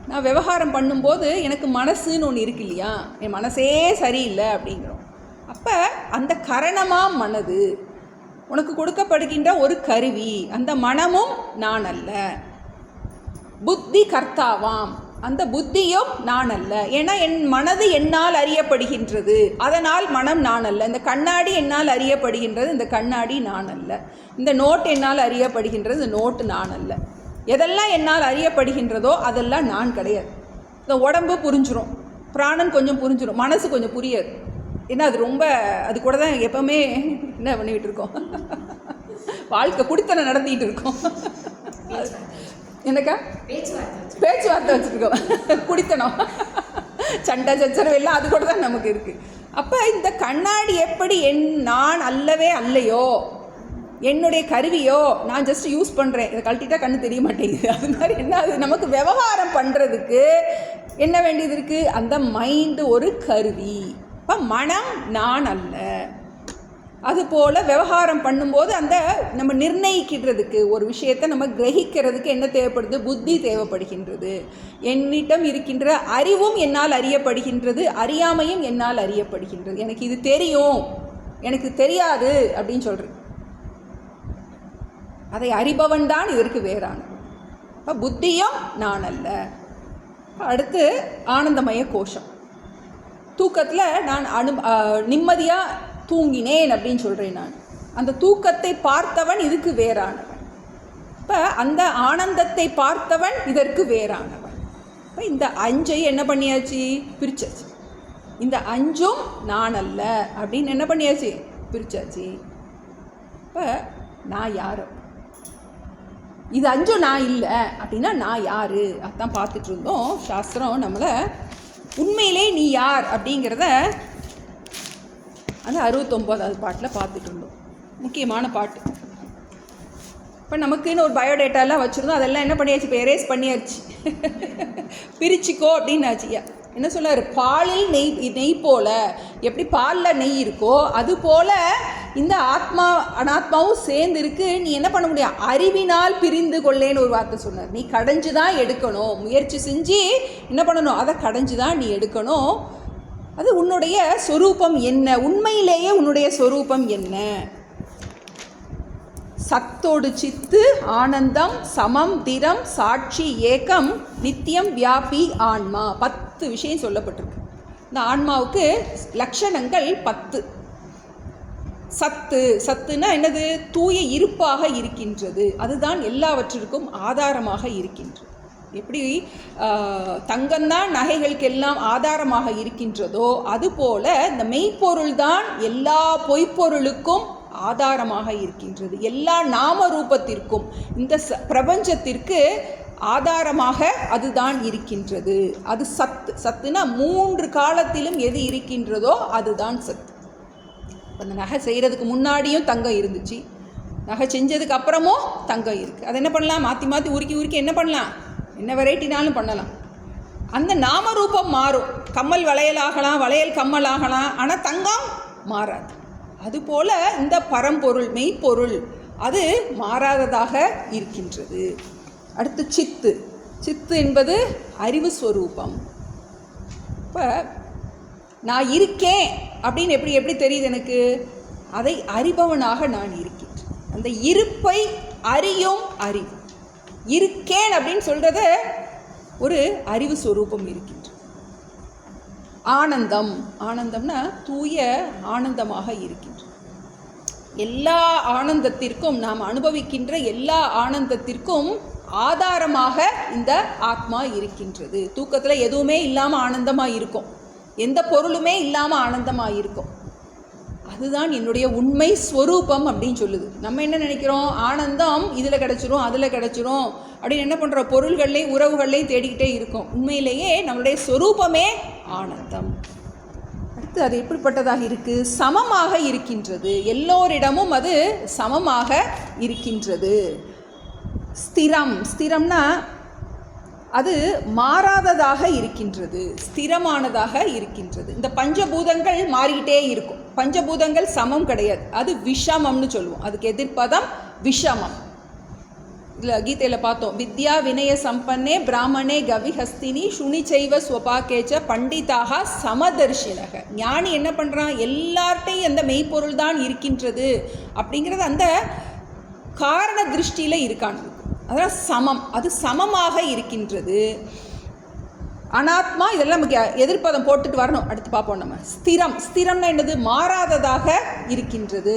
Speaker 1: நான் விவகாரம் பண்ணும்போது எனக்கு மனசுன்னு ஒன்று இருக்கு இல்லையா, என் மனசே சரியில்லை அப்படிங்கிறோம். அப்போ அந்த கரணமாக மனது உனக்கு கொடுக்கப்படுகின்ற ஒரு கருவி, அந்த மனமும் நான் அல்ல. புத்தி கர்த்தாவாம், அந்த புத்தியும் நான் அல்ல. ஏன்னா என் மனது என்னால் அறியப்படுகின்றது, அதனால் மனம் நான் அல்ல. இந்த கண்ணாடி என்னால் அறியப்படுகின்றது, இந்த கண்ணாடி நான் அல்ல. இந்த நோட் என்னால் அறியப்படுகின்றது, இந்த நோட்டு நான் அல்ல. எதெல்லாம் என்னால் அறியப்படுகின்றதோ அதெல்லாம் நான் கிடையாது. இந்த உடம்பு புரிஞ்சிடும், பிராணன் கொஞ்சம் புரிஞ்சிடும், மனசு கொஞ்சம் புரியாது. ஏன்னா அது ரொம்ப, அது கூட தான் எப்போவுமே என்ன பண்ணிக்கிட்டு இருக்கோம், வாழ்க்கை குடித்தனை நடத்திக்கிட்டு இருக்கோம். எனக்கா பேச்சுவார்த்தை வச்சுருக்கோம், குடித்தனம், சண்டை சச்சரவு எல்லாம் அது கூட தான் நமக்கு இருக்குது. அப்போ இந்த கண்ணாடி எப்படி நான் அல்லவே அல்லையோ, என்னுடைய கருவியோ, நான் ஜஸ்ட் யூஸ் பண்ணுறேன், இதை கழட்டிட்டா கண்ணு தெரிய மாட்டேங்குது. அது மாதிரி என்ன, அது நமக்கு விவகாரம் பண்ணுறதுக்கு என்ன வேண்டியது இருக்குது, அந்த மைண்டு ஒரு கருவி. இப்போ மனம் நான் அல்ல. அதுபோல் விவகாரம் பண்ணும்போது அந்த நம்ம நிர்ணயிக்கிறதுக்கு, ஒரு விஷயத்தை நம்ம கிரகிக்கிறதுக்கு என்ன தேவைப்படுது, புத்தி தேவைப்படுகின்றது. என்னிடம் இருக்கின்ற அறிவும் என்னால் அறியப்படுகின்றது, அறியாமையும் என்னால் அறியப்படுகின்றது. எனக்கு இது தெரியும், எனக்கு தெரியாது அப்படின்னு சொல்கிறேன், அதை அறிபவன் தான் இதற்கு வேறான. இப்போ புத்தியும் நான் அல்ல. அடுத்து ஆனந்தமய கோஷம். தூக்கத்தில் நான் நிம்மதியாக தூங்கினேன் அப்படின்னு சொல்கிறேன் நான். அந்த தூக்கத்தை பார்த்தவன் இதுக்கு வேறானவன். இப்போ அந்த ஆனந்தத்தை பார்த்தவன் இதற்கு வேறானவன். இப்போ இந்த அஞ்சை என்ன பண்ணியாச்சு, பிரிச்சாச்சு. இந்த அஞ்சும் நான் அல்ல அப்படின்னு என்ன பண்ணியாச்சு, பிரிச்சாச்சு. இப்போ நான் யார், இது அஞ்சும் நான் இல்லை அப்படின்னா நான் யார், அதான் பார்த்துட்டு இருந்தோம். சாஸ்திரம் நம்மளை உண்மையிலே நீ யார் அப்படிங்கிறத அந்த 69வது பாட்டில் பார்த்துட்டு இருந்தோம். முக்கியமான பாட்டு. இப்போ நமக்குன்னு ஒரு பயோடேட்டாலாம் வச்சுருந்தோம், அதெல்லாம் என்ன பண்ணியாச்சு, இப்போ எரேஸ் பண்ணியாச்சு, பிரிச்சுக்கோ அப்படின்னாச்சு. என்ன சொல்லார், பாலில் நெய் போல், எப்படி பாலில் நெய் இருக்கோ அது போல் இந்த ஆத்மா அனாத்மாவும் சேர்ந்து இருக்கு. நீ என்ன பண்ண முடியும், அறிவினால் பிரிந்து கொள்ளேன்னு ஒரு வார்த்தை சொன்னார். நீ கடைஞ்சு தான் எடுக்கணும், முயற்சி செஞ்சு என்ன பண்ணணும், அதை கடைஞ்சு தான் நீ எடுக்கணும். அது உன்னுடைய சொரூபம் என்ன, உண்மையிலேயே உன்னுடைய சொரூபம் என்ன. சத்தோடு சித்து ஆனந்தம் சமம் திரம் சாட்சி ஏகம் நித்தியம் வியாபி ஆன்மா. 10 விஷயம் சொல்லப்பட்டிருக்கு. இந்த ஆன்மாவுக்கு லட்சணங்கள் 10. சத்துனா என்னது, தூய இருப்பாக இருக்கின்றது, அதுதான் எல்லாவற்றிற்கும் ஆதாரமாக இருக்கின்றது. எப்படி தங்கம்தான் நகைகளுக்கெல்லாம் ஆதாரமாக இருக்கின்றதோ அதுபோல இந்த மெய்ப்பொருள் தான் எல்லா பொய்ப்பொருளுக்கும் ஆதாரமாக இருக்கின்றது. எல்லா நாம ரூபத்திற்கும், இந்த பிரபஞ்சத்திற்கு ஆதாரமாக அதுதான் இருக்கின்றது. அது சத்துனா 3 காலத்திலும் எது இருக்கின்றதோ அதுதான் சத்து. அந்த நகை செய்கிறதுக்கு முன்னாடியும் தங்கம் இருந்துச்சு, நகை செஞ்சதுக்கு அப்புறமும் தங்கம் இருக்குது. அதை என்ன பண்ணலாம், மாற்றி மாற்றி உருக்கி என்ன பண்ணலாம், என்ன வெரைட்டினாலும் பண்ணலாம். அந்த நாம ரூபம் மாறும், கம்மல் வளையல் ஆகலாம், வளையல் கம்மல் ஆகலாம், ஆனால் தங்கம் மாறாது. அதுபோல் இந்த பரம்பொருள் மெய்ப்பொருள் அது மாறாததாக இருக்கின்றது. அடுத்து சித்து என்பது அறிவு ஸ்வரூபம். இப்போ நான் இருக்கேன் அப்படின்னு எப்படி தெரியுது எனக்கு, அதை அறிபவனாக நான் இருக்கின்றேன். அந்த இருப்பை அறியும் அறிவு. இருக்கேன் அப்படின்னு சொல்கிறத ஒரு அறிவு ஸ்வரூபம் இருக்கின்றது. ஆனந்தம், ஆனந்தம்னா தூய ஆனந்தமாக இருக்கின்றது. எல்லா ஆனந்தத்திற்கும், நாம் அனுபவிக்கின்ற எல்லா ஆனந்தத்திற்கும் ஆதாரமாக இந்த ஆத்மா இருக்கின்றது. தூக்கத்தில் எதுவுமே இல்லாமல் ஆனந்தமாக இருக்கும், எந்த பொருளுமே இல்லாமல் ஆனந்தமாக இருக்கும். அதுதான் என்னுடைய உண்மை ஸ்வரூபம் அப்படின்னு சொல்லுது. நம்ம என்ன நினைக்கிறோம், ஆனந்தம் இதில் கிடச்சிரும் அதில் கிடச்சிரும் அப்படின்னு என்ன பண்ணுறோம், பொருள்கள்லையும் உறவுகள்லையும் தேடிக்கிட்டே இருக்கும். உண்மையிலேயே நம்மளுடைய ஸ்வரூபமே ஆனந்தம். அடுத்து அது எப்படிப்பட்டதாக இருக்குது, சமமாக இருக்கின்றது. எல்லோரிடமும் அது சமமாக இருக்கின்றது. ஸ்திரம், ஸ்திரம்னா அது மாறாததாக இருக்கின்றது, ஸ்திரமானதாக இருக்கின்றது. இந்த பஞ்சபூதங்கள் மாறிக்கிட்டே இருக்கும். பஞ்சபூதங்கள் சமம் கிடையாது, அது விஷமம்னு சொல்லுவோம். அதுக்கு எதிர்ப்பதம் விஷமம். இதில் கீதையில் பார்த்தோம், வித்யா வினய சம்பன்னே பிராமணே கவிஹஸ்தினி சுனிச்சைவ ஸ்வபாக்கேச்ச பண்டிதாக சமதர்ஷினக. ஞானி என்ன பண்ணுறான், எல்லார்ட்டையும் அந்த மெய்ப்பொருள் தான் இருக்கின்றது அப்படிங்கிறது அந்த காரண திருஷ்டியில் இருக்கான். அதான் சமம், அது சமமாக இருக்கின்றது. அனாத்மா, இதெல்லாம் நமக்கு எதிர்ப்பதம் போட்டுட்டு வரணும், அடுத்து பார்ப்போம் நம்ம. ஸ்திரம், ஸ்திரம்னா என்னது, மாறாததாக இருக்கின்றது.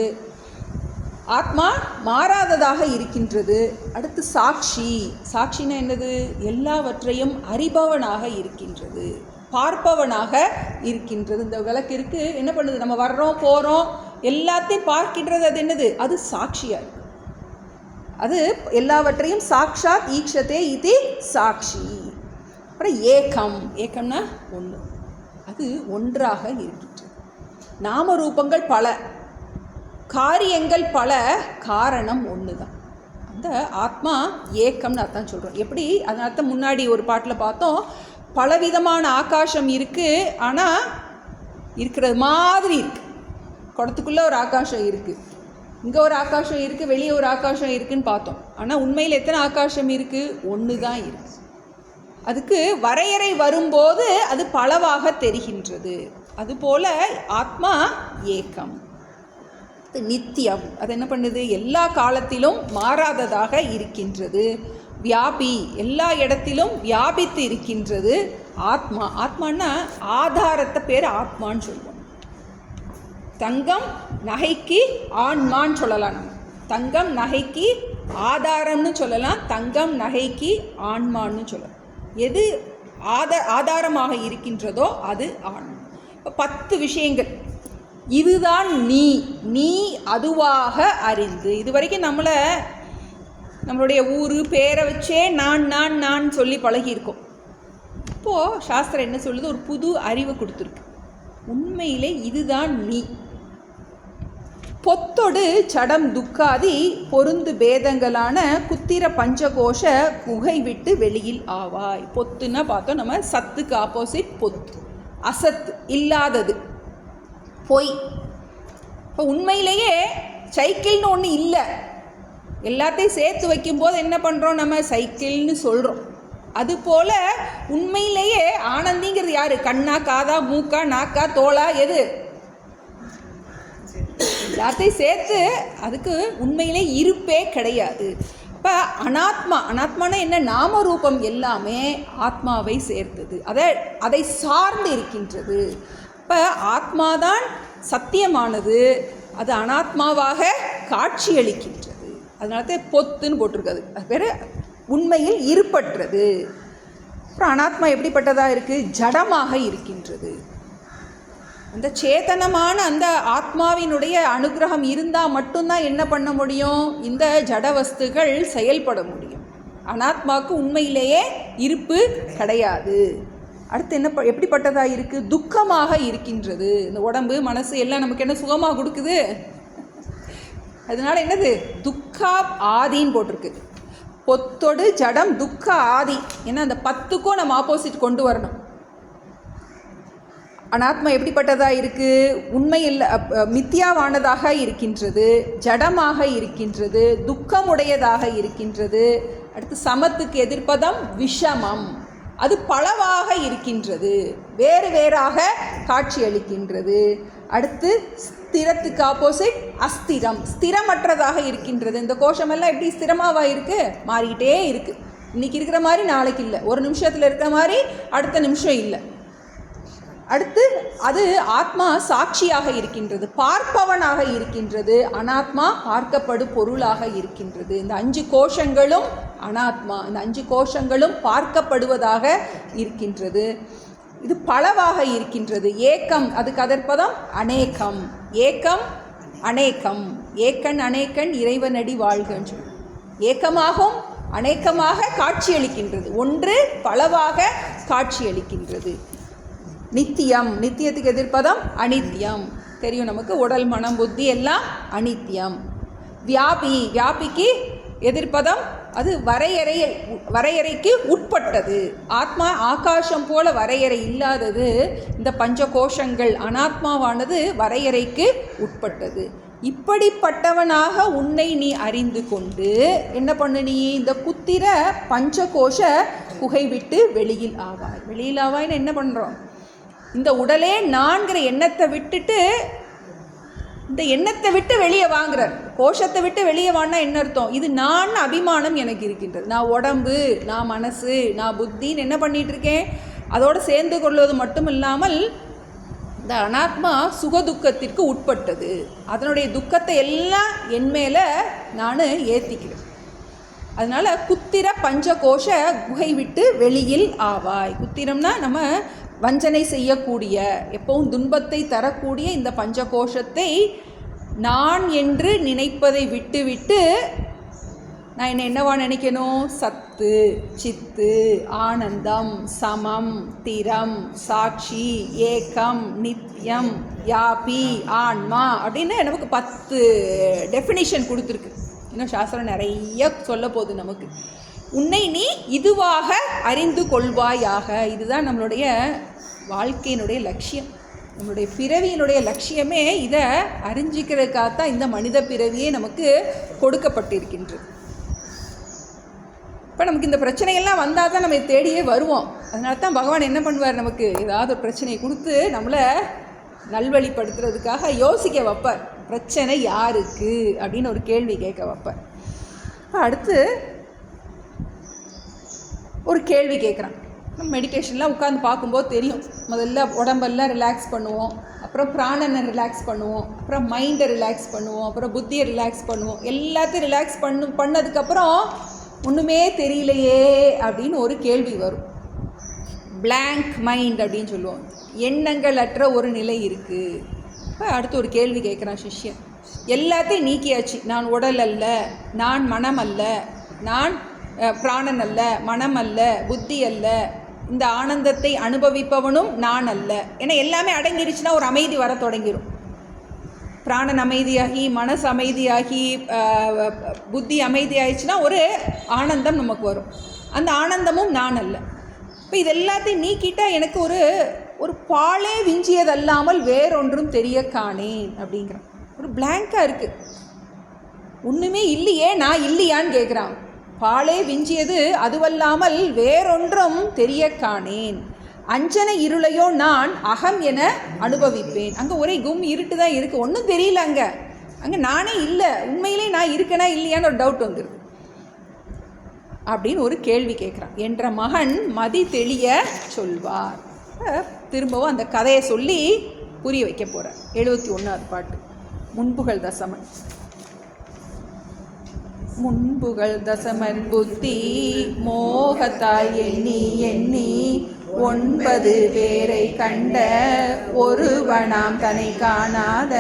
Speaker 1: ஆத்மா மாறாததாக இருக்கின்றது. அடுத்து சாட்சி, சாட்சினா என்னது, எல்லாவற்றையும் அறிபவனாக இருக்கின்றது, பார்ப்பவனாக இருக்கின்றது. இந்த விளக்கு இருக்குது, என்ன பண்ணுது, நம்ம வர்றோம் போகிறோம் எல்லாத்தையும் பார்க்கின்றது. அது என்னது, அது சாட்சியாக இருக்கு. அது எல்லாவற்றையும் சாக்ஷாத் ஈக்ஷதே இது சாட்சி. அப்புறம் ஏகம், ஏகம்னா ஒன்று, அது ஒன்றாக இருக்கின்றது. நாம ரூபங்கள் பல, காரியங்கள் பல, காரணம் ஒன்று தான். அந்த ஆத்மா ஏக்கம்னு அர்த்தம் சொல்கிறோம். எப்படி அதன் அர்த்தம் முன்னாடி ஒரு பாட்டில் பார்த்தோம், பலவிதமான ஆகாசம் இருக்குது, ஆனால் இருக்கிறது மாதிரி இருக்குது. குடத்துக்குள்ளே ஒரு ஆகாசம் இருக்குது, இங்கே ஒரு ஆகாசம் இருக்குது, வெளியே ஒரு ஆகாசம் இருக்குதுன்னு பார்த்தோம். ஆனால் உண்மையில் எத்தனை ஆகாசம் இருக்குது, ஒன்று தான் இருக்குது. அதுக்கு வரையறை வரும்போது அது பலவாக தெரிகின்றது. அதுபோல் ஆத்மா ஏகம், நித்தியம். அது என்ன பண்ணுது, எல்லா காலத்திலும் மாறாததாக இருக்கின்றது. வியாபி, எல்லா இடத்திலும் வியாபித்து இருக்கின்றது. ஆத்மா, ஆத்மானா ஆதாரத்தை பேர் ஆத்மான்னு சொல்லுவோம். தங்கம் நகைக்கு ஆன்மான்னு சொல்லலாம், நம்ம தங்கம் நகைக்கு ஆதாரம்னு சொல்லலாம், தங்கம் நகைக்கு ஆன்மான்னு சொல்லலாம். எது ஆதாரமாக இருக்கின்றதோ அது ஆன்மா. இப்போ 10 விஷயங்கள், இதுதான் நீ, நீ அதுவாக அறிந்து. இது வரைக்கும் நம்மளுடைய ஊர் பேரை வச்சே நான் நான் நான் சொல்லி பழகியிருக்கோம். இப்போது சாஸ்திரம் என்ன சொல்லுது, ஒரு புது அறிவை கொடுத்துருக்கு. உண்மையிலே இதுதான் நீ. பொத்தொடு சடம் துக்காதி பொருந்து பேதங்களான குத்திர பஞ்சகோஷ குகை விட்டு வெளியில் ஆவாய். பொத்துன்னா பார்த்தோம் நம்ம, சத்துக்கு ஆப்போசிட் பொத்து, அசத்து, இல்லாதது, பொய். இப்போ உண்மையிலேயே சைக்கிள்னு ஒன்று இல்லை. எல்லாத்தையும் சேர்த்து வைக்கும்போது என்ன பண்ணுறோம், நம்ம சைக்கிள்னு சொல்கிறோம். அதுபோல் உண்மையிலேயே ஆனந்திங்கிறது யார், கண்ணா காதா மூக்கா நாக்கா தோளா, எது, எல்லாத்தையும் சேர்த்து. அதுக்கு உண்மையிலே இருப்பே கிடையாது. இப்போ அனாத்மா, அனாத்மானா என்ன, நாம ரூபம் எல்லாமே ஆத்மாவை சேர்த்தது, அதை சார்ந்து இருக்கின்றது. இப்போ ஆத்மாதான் சத்தியமானது, அது அனாத்மாவாக காட்சியளிக்கின்றது. அதனால தான் பொத்துன்னு போட்டிருக்காது, அது பேர் உண்மையில் இருப்பற்றது. அப்புறம் அனாத்மா எப்படிப்பட்டதாக இருக்குது, ஜடமாக இருக்கின்றது. அந்த சேதனமான அந்த ஆத்மாவினுடைய அனுகிரகம் இருந்தால் மட்டும்தான் என்ன பண்ண முடியும், இந்த ஜட வஸ்துகள் செயல்பட முடியும். அனாத்மாவுக்கு உண்மையிலேயே இருப்பு கிடையாது. அடுத்து என்ன எப்படிப்பட்டதாக இருக்குது, துக்கமாக இருக்கின்றது. இந்த உடம்பு மனசு எல்லாம் நமக்கு என்ன சுகமாக கொடுக்குது, அதனால என்னது, துக்கா ஆதின்னு போட்டிருக்கு. பொத்தொடு ஜடம் துக்க ஆதி. ஏன்னா அந்த 10க்கும் நம்ம ஆப்போசிட் கொண்டு வரணும். அனாத்மா எப்படிப்பட்டதாக இருக்குது, உண்மையில் மித்தியாவானதாக இருக்கின்றது, ஜடமாக இருக்கின்றது, துக்கமுடையதாக இருக்கின்றது. அடுத்து சமத்துக்கு எதிர்ப்பதம் விஷமம், அது பலவாக இருக்கின்றது, வேறு வேறாக காட்சியளிக்கின்றது. அடுத்து ஸ்திரத்துக்கு ஆப்போசிட் அஸ்திரம், ஸ்திரமற்றதாக இருக்கின்றது. இந்த கோஷமெல்லாம் எப்படி ஸ்திரமாவா இருக்குது? மாறிக்கிட்டே இருக்குது. இன்றைக்கி இருக்கிற மாதிரி நாளைக்கு இல்லை, ஒரு நிமிஷத்தில் இருக்கிற மாதிரி அடுத்த நிமிஷம் இல்லை. அடுத்து அது ஆத்மா சாட்சியாக இருக்கின்றது, பார்ப்பவனாக இருக்கின்றது. அனாத்மா பார்க்கப்படு பொருளாக இருக்கின்றது. இந்த 5 கோஷங்களும் அனாத்மா, இந்த 5 கோஷங்களும் பார்க்கப்படுவதாக இருக்கின்றது. இது பலவாக இருக்கின்றது. ஏக்கம், அதுக்கு அதற்பதம் அநேகம். ஏக்கம் அநேகம், ஏக்கன் அநேக்கன் இறைவனடி வாழ்கன்னு சொல்லி ஏக்கமாகவும் அநேகமாக காட்சியளிக்கின்றது, ஒன்று பலவாக காட்சியளிக்கின்றது. நித்தியம், நித்தியத்துக்கு எதிர்ப்பதம் அனித்தியம். தெரியும் நமக்கு, உடல் மனம் புத்தி எல்லாம் அனித்தியம். வியாபி, வியாபிக்கு எதிர்ப்பதம் அது வரையறைக்கு உட்பட்டது. ஆத்மா ஆகாசம் போல வரையறை இல்லாதது. இந்த பஞ்ச கோஷங்கள் அனாத்மாவானது வரையறைக்கு உட்பட்டது. இப்படிப்பட்டவனாக உன்னை நீ அறிந்து கொண்டு என்ன பண்ணு, நீ இந்த குத்திர பஞ்சகோஷ குகை விட்டு வெளியில் ஆவாய். வெளியில் ஆவாய்ன்னு என்ன பண்ணுறோம்? இந்த உடலே நான்கிற எண்ணத்தை விட்டுட்டு, இந்த எண்ணத்தை விட்டு வெளியே வாங்குறார். கோஷத்தை விட்டு வெளியே வாங்கினா என்ன அர்த்தம்? இது நான் அபிமானம் எனக்கு இருக்கின்றது, நான் உடம்பு, நான் மனசு, நான் புத்தின்னு என்ன பண்ணிகிட்டு இருக்கேன். அதோடு சேர்ந்து கொள்வது மட்டும் இல்லாமல் இந்த அனாத்மா சுகதுக்கத்திற்கு உட்பட்டது. அதனுடைய துக்கத்தை எல்லாம் என் மேலே நான் ஏற்றிக்கிறேன். அதனால் குத்திர பஞ்சகோஷ குகை விட்டு வெளியில் ஆவாய். குத்திரம்னா நம்ம வஞ்சனை செய்யக்கூடிய, எப்பவும் துன்பத்தை தரக்கூடிய இந்த பஞ்சகோஷத்தை நான் என்று நினைப்பதை விட்டுவிட்டு நான் என்னவா நினைக்கணும்? சத்து, சித்து, ஆனந்தம், சமம், திறம், சாட்சி, ஏக்கம், நித்தியம், யாபி, ஆன்மா அப்படின்னு நமக்கு 10 டெஃபினிஷன் கொடுத்துருக்கு. இன்னும் சாஸ்திரம் நிறைய சொல்ல போகுது நமக்கு. உன்னை நீ இதுவாக அறிந்து கொள்வாயாக. இதுதான் நம்மளுடைய வாழ்க்கையினுடைய லட்சியம். நம்மளுடைய பிறவியினுடைய லட்சியமே இதை அறிஞ்சிக்கிறதுக்காகத்தான் இந்த மனித பிறவியே நமக்கு கொடுக்கப்பட்டிருக்கின்றது. இப்போ நமக்கு இந்த பிரச்சனையெல்லாம் வந்தால் தான் நம்ம தேடியே வருவோம். அதனால தான் பகவான் என்ன பண்ணுவார், நமக்கு ஏதாவது ஒரு பிரச்சனையை கொடுத்து நம்மளை நல்வழிப்படுத்துறதுக்காக யோசிக்க வைப்பார். பிரச்சனை யாருக்கு அப்படின்னு ஒரு கேள்வி கேட்க வைப்பார். அடுத்து ஒரு கேள்வி கேட்குறான். நம்ம மெடிடேஷன்லாம் உட்காந்து பார்க்கும்போது தெரியும். முதல்ல உடம்பெல்லாம் ரிலாக்ஸ் பண்ணுவோம், அப்புறம் பிராணனை ரிலாக்ஸ் பண்ணுவோம், அப்புறம் மைண்டை ரிலாக்ஸ் பண்ணுவோம், அப்புறம் புத்தியை ரிலாக்ஸ் பண்ணுவோம். எல்லாத்தையும் ரிலாக்ஸ் பண்ணதுக்கப்புறம் ஒன்றுமே தெரியலையே அப்படின்னு ஒரு கேள்வி வரும். பிளாங்க் மைண்ட் அப்படின்னு சொல்லுவோம். எண்ணங்கள் அற்ற ஒரு நிலை இருக்குது. இப்போ அடுத்து ஒரு கேள்வி கேட்குறான் சிஷ்யன். எல்லாத்தையும் நீக்கியாச்சு. நான் உடல் அல்ல, நான் மனம் அல்ல, நான் பிராணன் அல்ல, மனம் அல்ல, புத்தி அல்ல, இந்த ஆனந்தத்தை அனுபவிப்பவனும் நான் அல்ல. ஏன்னா எல்லாமே அடங்கிருச்சுன்னா ஒரு அமைதி வர தொடங்கிடும். பிராணன் அமைதியாகி, மனசு அமைதியாகி, புத்தி அமைதியாகிடுச்சுன்னா ஒரு ஆனந்தம் நமக்கு வரும். அந்த ஆனந்தமும் நான் அல்ல. இப்போ இது எல்லாத்தையும் நீக்கிட்டால் எனக்கு ஒரு பாலே விஞ்சியதல்லாமல் வேறொன்றும் தெரிய காணேன் அப்படிங்கிறான். ஒரு பிளாங்காக இருக்குது, ஒன்றுமே இல்லையே, நான் இல்லையான்னு கேட்குறான். பாலே விஞ்சியது அதுவல்லாமல் வேறொன்றும் தெரிய காணேன். அஞ்சன இருளையோ நான் அகம் என அனுபவிப்பேன். அங்கே ஒரே இருட்டு தான் இருக்குது, ஒன்றும் தெரியல. அங்கே நானே இல்லை, உண்மையிலே நான் இருக்கேனா இல்லையான்னு ஒரு டவுட் வந்துடுது அப்படின்னு ஒரு கேள்வி கேட்குறான். என்ற மகன் மதி தெளிய சொல்வார். திரும்பவும் அந்த கதையை சொல்லி புரிய வைக்க போகிறார். 71வது பாட்டு. முன்புகள் தசமன். முன்புகள் தசமன் புத்தி மோகத்தால் எண்ணி எண்ணி 9 பேரை கண்ட ஒருவனாம் தன்னை காணாத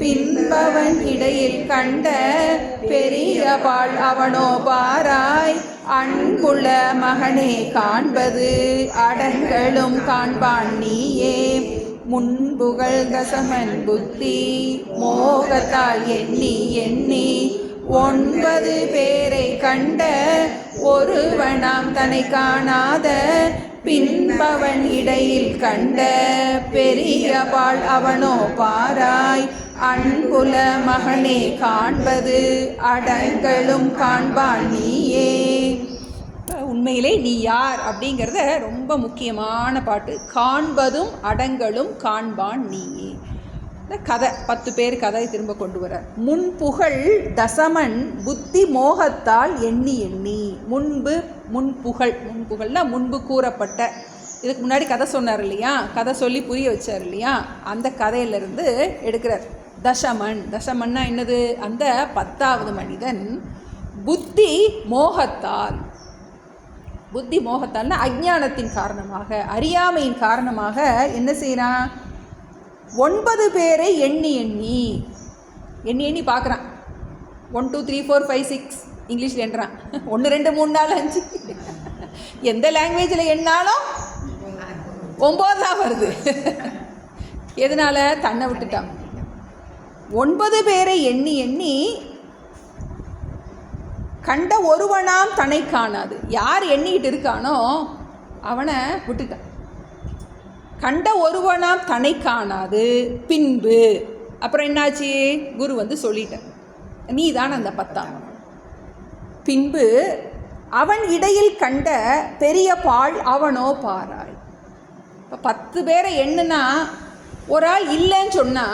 Speaker 1: பின்பவன் இடையில் கண்ட பெரிய பால் அவனோ பாராய் அன்புள்ள மகனே காண்பது அடங்களும் காண்பான் நீயே. முன்புகள் தசமன் புத்தி மோகத்தால் எண்ணி எண்ணி 9 பேரை கண்ட ஒருவனாம் தன்னை காணாத பின்பவன் இடையில் கண்ட பெரிய பால் அவனோ பாராய் அன்புல மகனே காண்பது அடங்களும் காண்பான் நீயே. உண்மையிலே நீ யார் அப்படிங்கிறத ரொம்ப முக்கியமான பாட்டு. காண்பதும் அடங்கலும் காண்பான் நீயே. இந்த கதை 10 பேர் கதை திரும்ப கொண்டு வர. முன்புகழ் தசமன் புத்தி மோகத்தால் எண்ணி எண்ணி. முன்புகழ்னா முன்பு கூறப்பட்ட, இதுக்கு முன்னாடி கதை சொன்னார் இல்லையா, கதை சொல்லி புரிய வச்சார் இல்லையா, அந்த கதையிலிருந்து எடுக்கிறார். தசமன்னா என்னது? அந்த 10வது மனிதன் புத்தி மோகத்தால்னா அஞ்ஞானத்தின் காரணமாக, அறியாமையின் காரணமாக என்ன செய்யறான்? 9 பேரை எண்ணி பார்க்குறான். 1 2 3 4 5 6 இங்கிலீஷில் எண்ணுறான். 1 2 3 4 5 எந்த லாங்குவேஜில் எண்ணாலும் 9 தான் வருது. எதனால? தன்னை விட்டுட்டான். 9 பேரை எண்ணி கண்ட ஒருவனாம் தன்னை காணாது. யார் எண்ணிக்கிட்டு இருக்கானோ அவனை விட்டுட்டான். கண்ட ஒருவனாம் தன்னை காணாது. பின்பு அப்புறம் என்னாச்சு? குரு வந்து சொல்லிட்டான், நீ தான் அந்த 10ஆம். பின்பு அவன் இடையில் கண்ட பெரிய பாழ் அவனோ பாராய். இப்போ 10 பேரை எண்ணுனா ஒரு ஆள் இல்லைன்னு சொன்னா,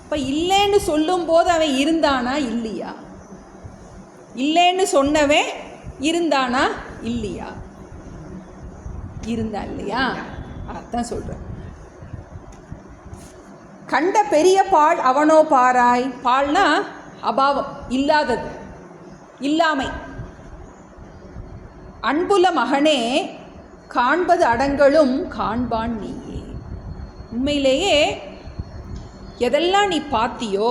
Speaker 1: இப்போ இல்லைன்னு சொல்லும்போது அவன் இருந்தானா இல்லையா? இல்லைன்னு சொன்னவன் இருந்தானா இல்லையா? இருந்தா இல்லையா? அதான் சொல்கிறேன். கண்ட பெரிய பாழ் அவனோ பாராய். பால்னா அபாவம், இல்லாதது, இல்லாமை. அன்புல மகனே காண்பது அடங்கலும் காண்பான் நீயே. உண்மையிலேயே எதெல்லாம் நீ பார்த்தியோ,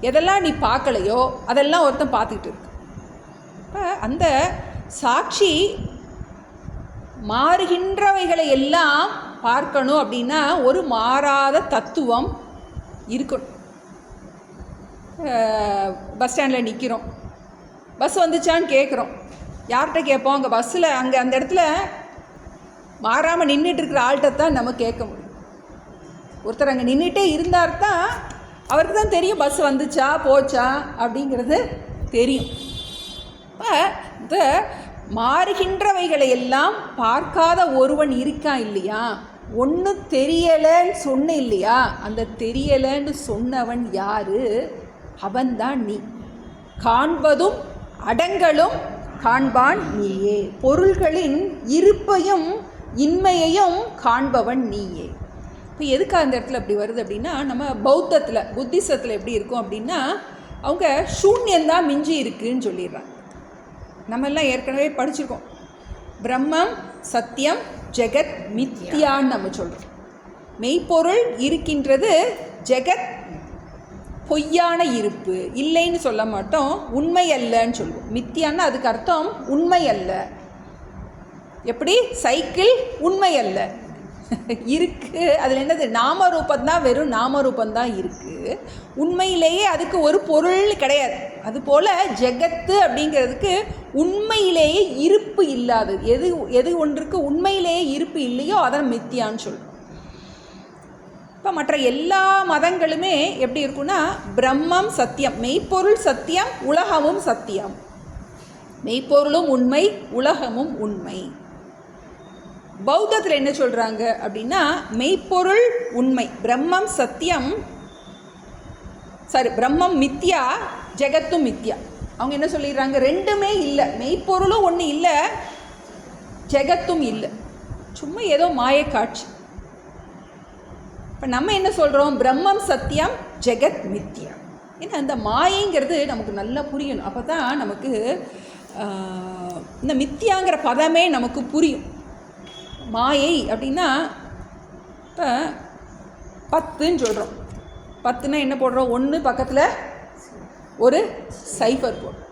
Speaker 1: எதெல்லாம் நீ பார்க்கலையோ அதெல்லாம் ஒருத்தன் பார்த்துக்கிட்டு இருக்கு. இப்போ அந்த சாட்சி மாறுகின்றவைகளை எல்லாம் பார்க்கணும் அப்படின்னா ஒரு மாறாத தத்துவம் இருக்கணும். பஸ் ஸ்டாண்டில் நிற்கிறோம், பஸ் வந்துச்சான்னு கேட்குறோம். யார்கிட்ட கேட்போம்? அங்கே பஸ்ஸில் அந்த இடத்துல மாறாமல் நின்றுட்டு இருக்கிற ஆள்கிட்ட தான் நம்ம கேட்க முடியும். ஒருத்தர் அங்கே நின்றுட்டே இருந்தார் தான் அவருக்கு தான் தெரியும் பஸ் வந்துச்சா போச்சா அப்படிங்கிறது தெரியும். இப்போ இந்த மாறுகின்றவைகளை எல்லாம் பார்க்காத ஒருவன் இருக்கான் இல்லையா? ஒன்று தெரியலைன்னு சொன்ன இல்லையா? அந்த தெரியலைன்னு சொன்னவன் யாரு? அவன்தான் நீ. காண்பதும் அடங்கலும் காண்பான் நீயே. பொருள்களின் இருப்பையும் இன்மையையும் காண்பவன் நீயே. இப்போ எதுக்காக அந்த இடத்துல அப்படி வருது அப்படின்னா, நம்ம பௌத்தத்தில் புத்திசத்தில் எப்படி இருக்கும் அப்படின்னா, அவங்க சூன்யந்தான் மிஞ்சி இருக்குன்னு சொல்லிடுறாங்க. நம்ம எல்லாம் ஏற்கனவே படிச்சிருக்கோம். பிரம்மம் சத்தியம் ஜெகத் மித்யான்னு நம்ம சொல்கிறோம். மெய்ப்பொருள் இருக்கின்றது, ஜெகத் பொய்யான இருப்பு, இல்லைன்னு சொல்ல மாட்டோம், உண்மை அல்லன்னு சொல்லுவோம். மித்தியான்னா அதுக்கு அர்த்தம் உண்மை அல்ல. எப்படி? சைக்கிள் உண்மை அல்ல இருக்கு, அதில் என்னது? நாமரூபந்தான், வெறும் நாமரூபந்தான் இருக்குது. உண்மையிலேயே அதுக்கு ஒரு பொருள் கிடையாது. அதுபோல் ஜெகத்து அப்படிங்கிறதுக்கு உண்மையிலேயே இருப்பு இல்லாதது. எது ஒன்றுக்கு உண்மையிலேயே இருப்பு இல்லையோ அதான் மித்தியான்னு சொல்கிறோம். இப்போ மற்ற எல்லா மதங்களுமே எப்படி இருக்குன்னா, பிரம்மம் சத்தியம், மெய்ப்பொருள் சத்தியம், உலகமும் சத்தியம். மெய்ப்பொருளும் உண்மை, உலகமும் உண்மை. பௌத்தத்தில் என்ன சொல்கிறாங்க அப்படின்னா, மெய்ப்பொருள் உண்மை, பிரம்மம் சத்தியம், பிரம்மம் மித்யா, ஜெகத்தும் மித்யா. அவங்க என்ன சொல்லிடுறாங்க? ரெண்டுமே இல்லை, மெய்ப்பொருளும் ஒன்று இல்லை, ஜெகத்தும் இல்லை, சும்மா ஏதோ மாய காட்சி. இப்போ நம்ம என்ன சொல்கிறோம்? பிரம்மம் சத்தியம், ஜெகத் மித்யா. ஏன்னா அந்த மாயைங்கிறது நமக்கு நல்லா புரியணும். அப்போ தான் நமக்கு இந்த மித்யாங்கிற பதமே நமக்கு புரியும். மாயை அப்படின்னா இப்போ 10ன்னு சொல்கிறோம். 10ன்னா என்ன போடுறோம்? 1 பக்கத்தில் ஒரு சைஃபர் போடுறோம்.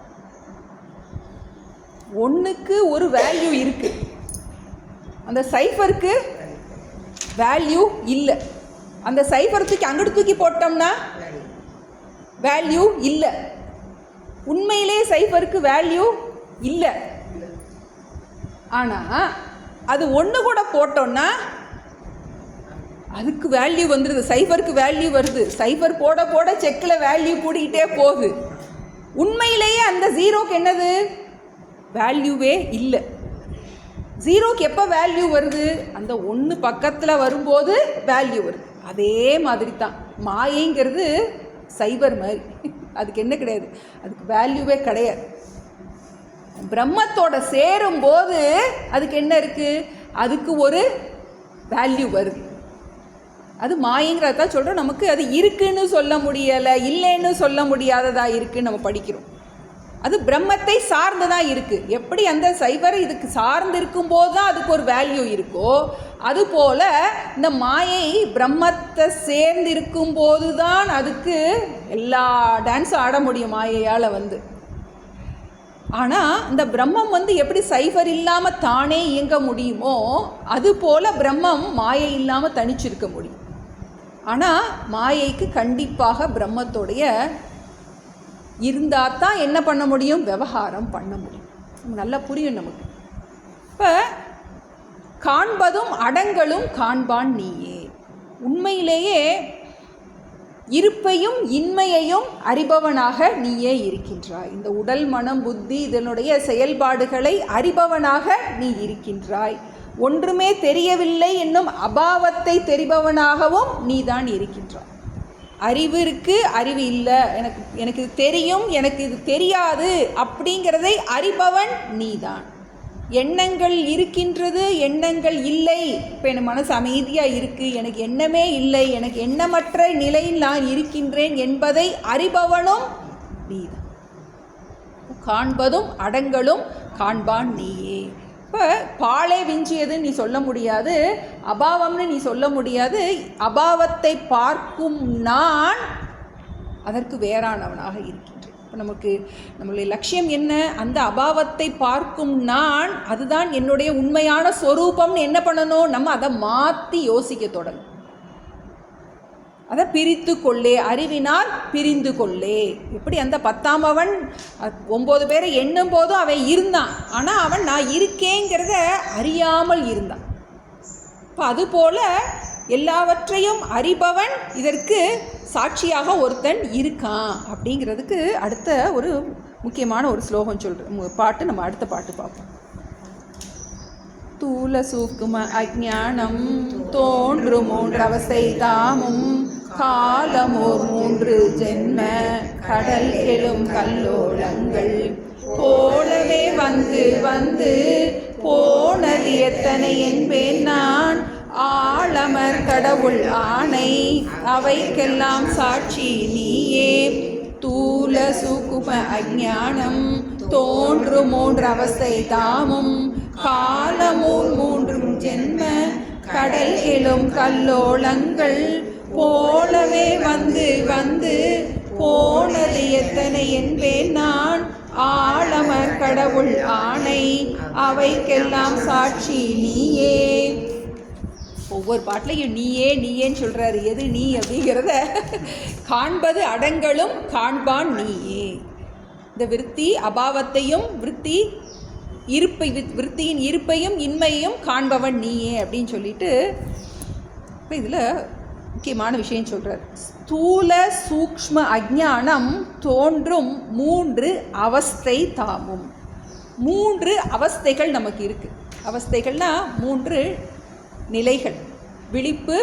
Speaker 1: 1க்கு ஒரு வேல்யூ இருக்குது, அந்த சைஃபருக்கு வேல்யூ இல்லை. அந்த சைஃபர் தூக்கி அங்கிட்டு தூக்கி போட்டோம்னா வேல்யூ இல்லை. உண்மையிலே சைஃபருக்கு வேல்யூ இல்லை. ஆனால் அது 1 கூட போட்டோன்னா அதுக்கு வேல்யூ வந்துடுது, சைஃபருக்கு வேல்யூ வருது. சைஃபர் போட போட செக்கில் வேல்யூ கூடிக்கிட்டே போகுது. உண்மையிலேயே அந்த ஜீரோக்கு என்னது? வேல்யூவே இல்லை. ஜீரோக்கு எப்போ வேல்யூ வருது? அந்த ஒன்று பக்கத்தில் வரும்போது வேல்யூ வருது. அதே மாதிரி தான் மாயைங்கிறது சைபர் மாதிரி, அதுக்கு என்ன கிடையாது, அதுக்கு வேல்யூவே கிடையாது. பிரம்மத்தோட சேரும்போது அதுக்கு என்ன இருக்குது? அதுக்கு ஒரு வேல்யூ வருது. அது மாயங்கிறதான் சொல்கிறோம். நமக்கு அது இருக்குன்னு சொல்ல முடியலை, இல்லைன்னு சொல்ல முடியாததா இருக்குன்னு நம்ம படிக்கிறோம். அது பிரம்மத்தை சார்ந்து தான் இருக்குது. எப்படி அந்த சைபர் இதுக்கு சார்ந்து இருக்கும்போது தான் அதுக்கு ஒரு வேல்யூ இருக்கோ, அதுபோல் இந்த மாயை பிரம்மத்தை சேர்ந்து இருக்கும்போது தான் அதுக்கு எல்லா டான்ஸும் ஆட முடியும் மாயையால் வந்து. ஆனால் இந்த பிரம்மம் எப்படி சைபர் இல்லாமல் தானே இயங்க முடியுமோ, அதுபோல் பிரம்மம் மாயை இல்லாமல் தனிச்சிருக்க முடியும். ஆனால் மாயைக்கு கண்டிப்பாக பிரம்மத்தோடைய இருந்தால் தான் என்ன பண்ண முடியும்? விவகாரம் பண்ண முடியும். நல்லா புரியும் நமக்கு. இப்போ காண்பதும் அடங்கலும் காண்பான் நீயே. உண்மையிலேயே இருப்பையும் இன்மையையும் அறிபவனாக நீயே இருக்கின்றாய். இந்த உடல் மனம் புத்தி இதனுடைய செயல்பாடுகளை அறிபவனாக நீ இருக்கின்றாய். ஒன்றுமே தெரியவில்லை என்னும் அபாவத்தை தெரிபவனாகவும் நீதான் இருக்கின்றாய். அறிவு இருக்குது, அறிவு இல்லை, எனக்கு இது தெரியும், எனக்கு இது தெரியாது அப்படிங்கிறதை அறிபவன் நீதான். எண்ணங்கள் இருக்கின்றது, எண்ணங்கள் இல்லை. இப்போ என் மனசு அமைதியாக இருக்குது, எனக்கு எண்ணமே இல்லை, எனக்கு எண்ணமற்ற நிலையில் நான் இருக்கின்றேன் என்பதை அறிபவனும் நீதான். காண்பதும் அடங்கலும் காண்பான் நீயே. இப்போ பாலே விஞ்சியதுன்னு நீ சொல்ல முடியாது, அபாவம்னு நீ சொல்ல முடியாது. அபாவத்தை பார்க்கும் நான் அதற்கு வேறானவனாக இருக்கின்றேன். இப்போ நம்மளுடைய லட்சியம் என்ன? அந்த அபாவத்தை பார்க்கும் நான், அதுதான் என்னுடைய உண்மையான சொரூபம்னு என்ன பண்ணணும்? நம்ம அதை மாற்றி யோசிக்க தொடங்கும். அதை பிரித்து கொள்ளே, அறிவினால் பிரிந்து கொள்ளே. எப்படி அந்த 10ஆம் அவன் 9 பேரை எண்ணும் போதும் அவன் இருந்தான், ஆனால் அவன் நான் இருக்கேங்கிறத அறியாமல் இருந்தான். இப்போ அதுபோல் எல்லாவற்றையும் அறிபவன் இதற்கு சாட்சியாக ஒருத்தன் இருக்கான் அப்படிங்கிறதுக்கு அடுத்த ஒரு முக்கியமான ஒரு ஸ்லோகம் சொல்கிறேன். பாட்டு நம்ம அடுத்த பாட்டு பார்ப்போம். தூல சூக்கும அஜ்ஞானம் தோன்று 3 அவஸ்தை தாமும் காலமோர் 3 ஜென்ம கடல் எழும் கல்லோளங்கள் போலவே வந்து வந்து போனது எத்தனை என்பேன் நான். ஆழமர் கடவுள் ஆணை அவைக்கெல்லாம் சாட்சி நீயே. தூல சூக்கும அஜ்ஞானம் தோன்று 3 அவஸ்தை தாமும் காலமோர் 3 ஜென்ம கடல் எழும் கல்லோளங்கள் போலவே வந்து வந்து போனது எத்தனை என்பேன் நான். ஆழமர் கடவுள் ஆணை அவைக்கெல்லாம் சாட்சி நீயே. ஒவ்வொரு பாட்டிலையும் நீயே நீயேன்னு சொல்கிறாரு. எது நீ அப்படிங்கிறத காண்பது அடங்கலும் காண்பான் நீயே. இந்த விருத்தி அபாவத்தையும் விருத்தியின் இருப்பையும் இன்மையையும் காண்பவன் நீயே அப்படின்னு சொல்லிட்டு இப்போ இதில் முக்கியமான விஷயம் சொல்கிறார். ஸ்தூல சூக்ஷ்ம அஜ்ஞானம் தோன்றும் 3 அவஸ்தை தாமும். 3 அவஸ்தைகள் நமக்கு இருக்குது. அவஸ்தைகள்னால் 3 நிலைகள்: விழிப்பு,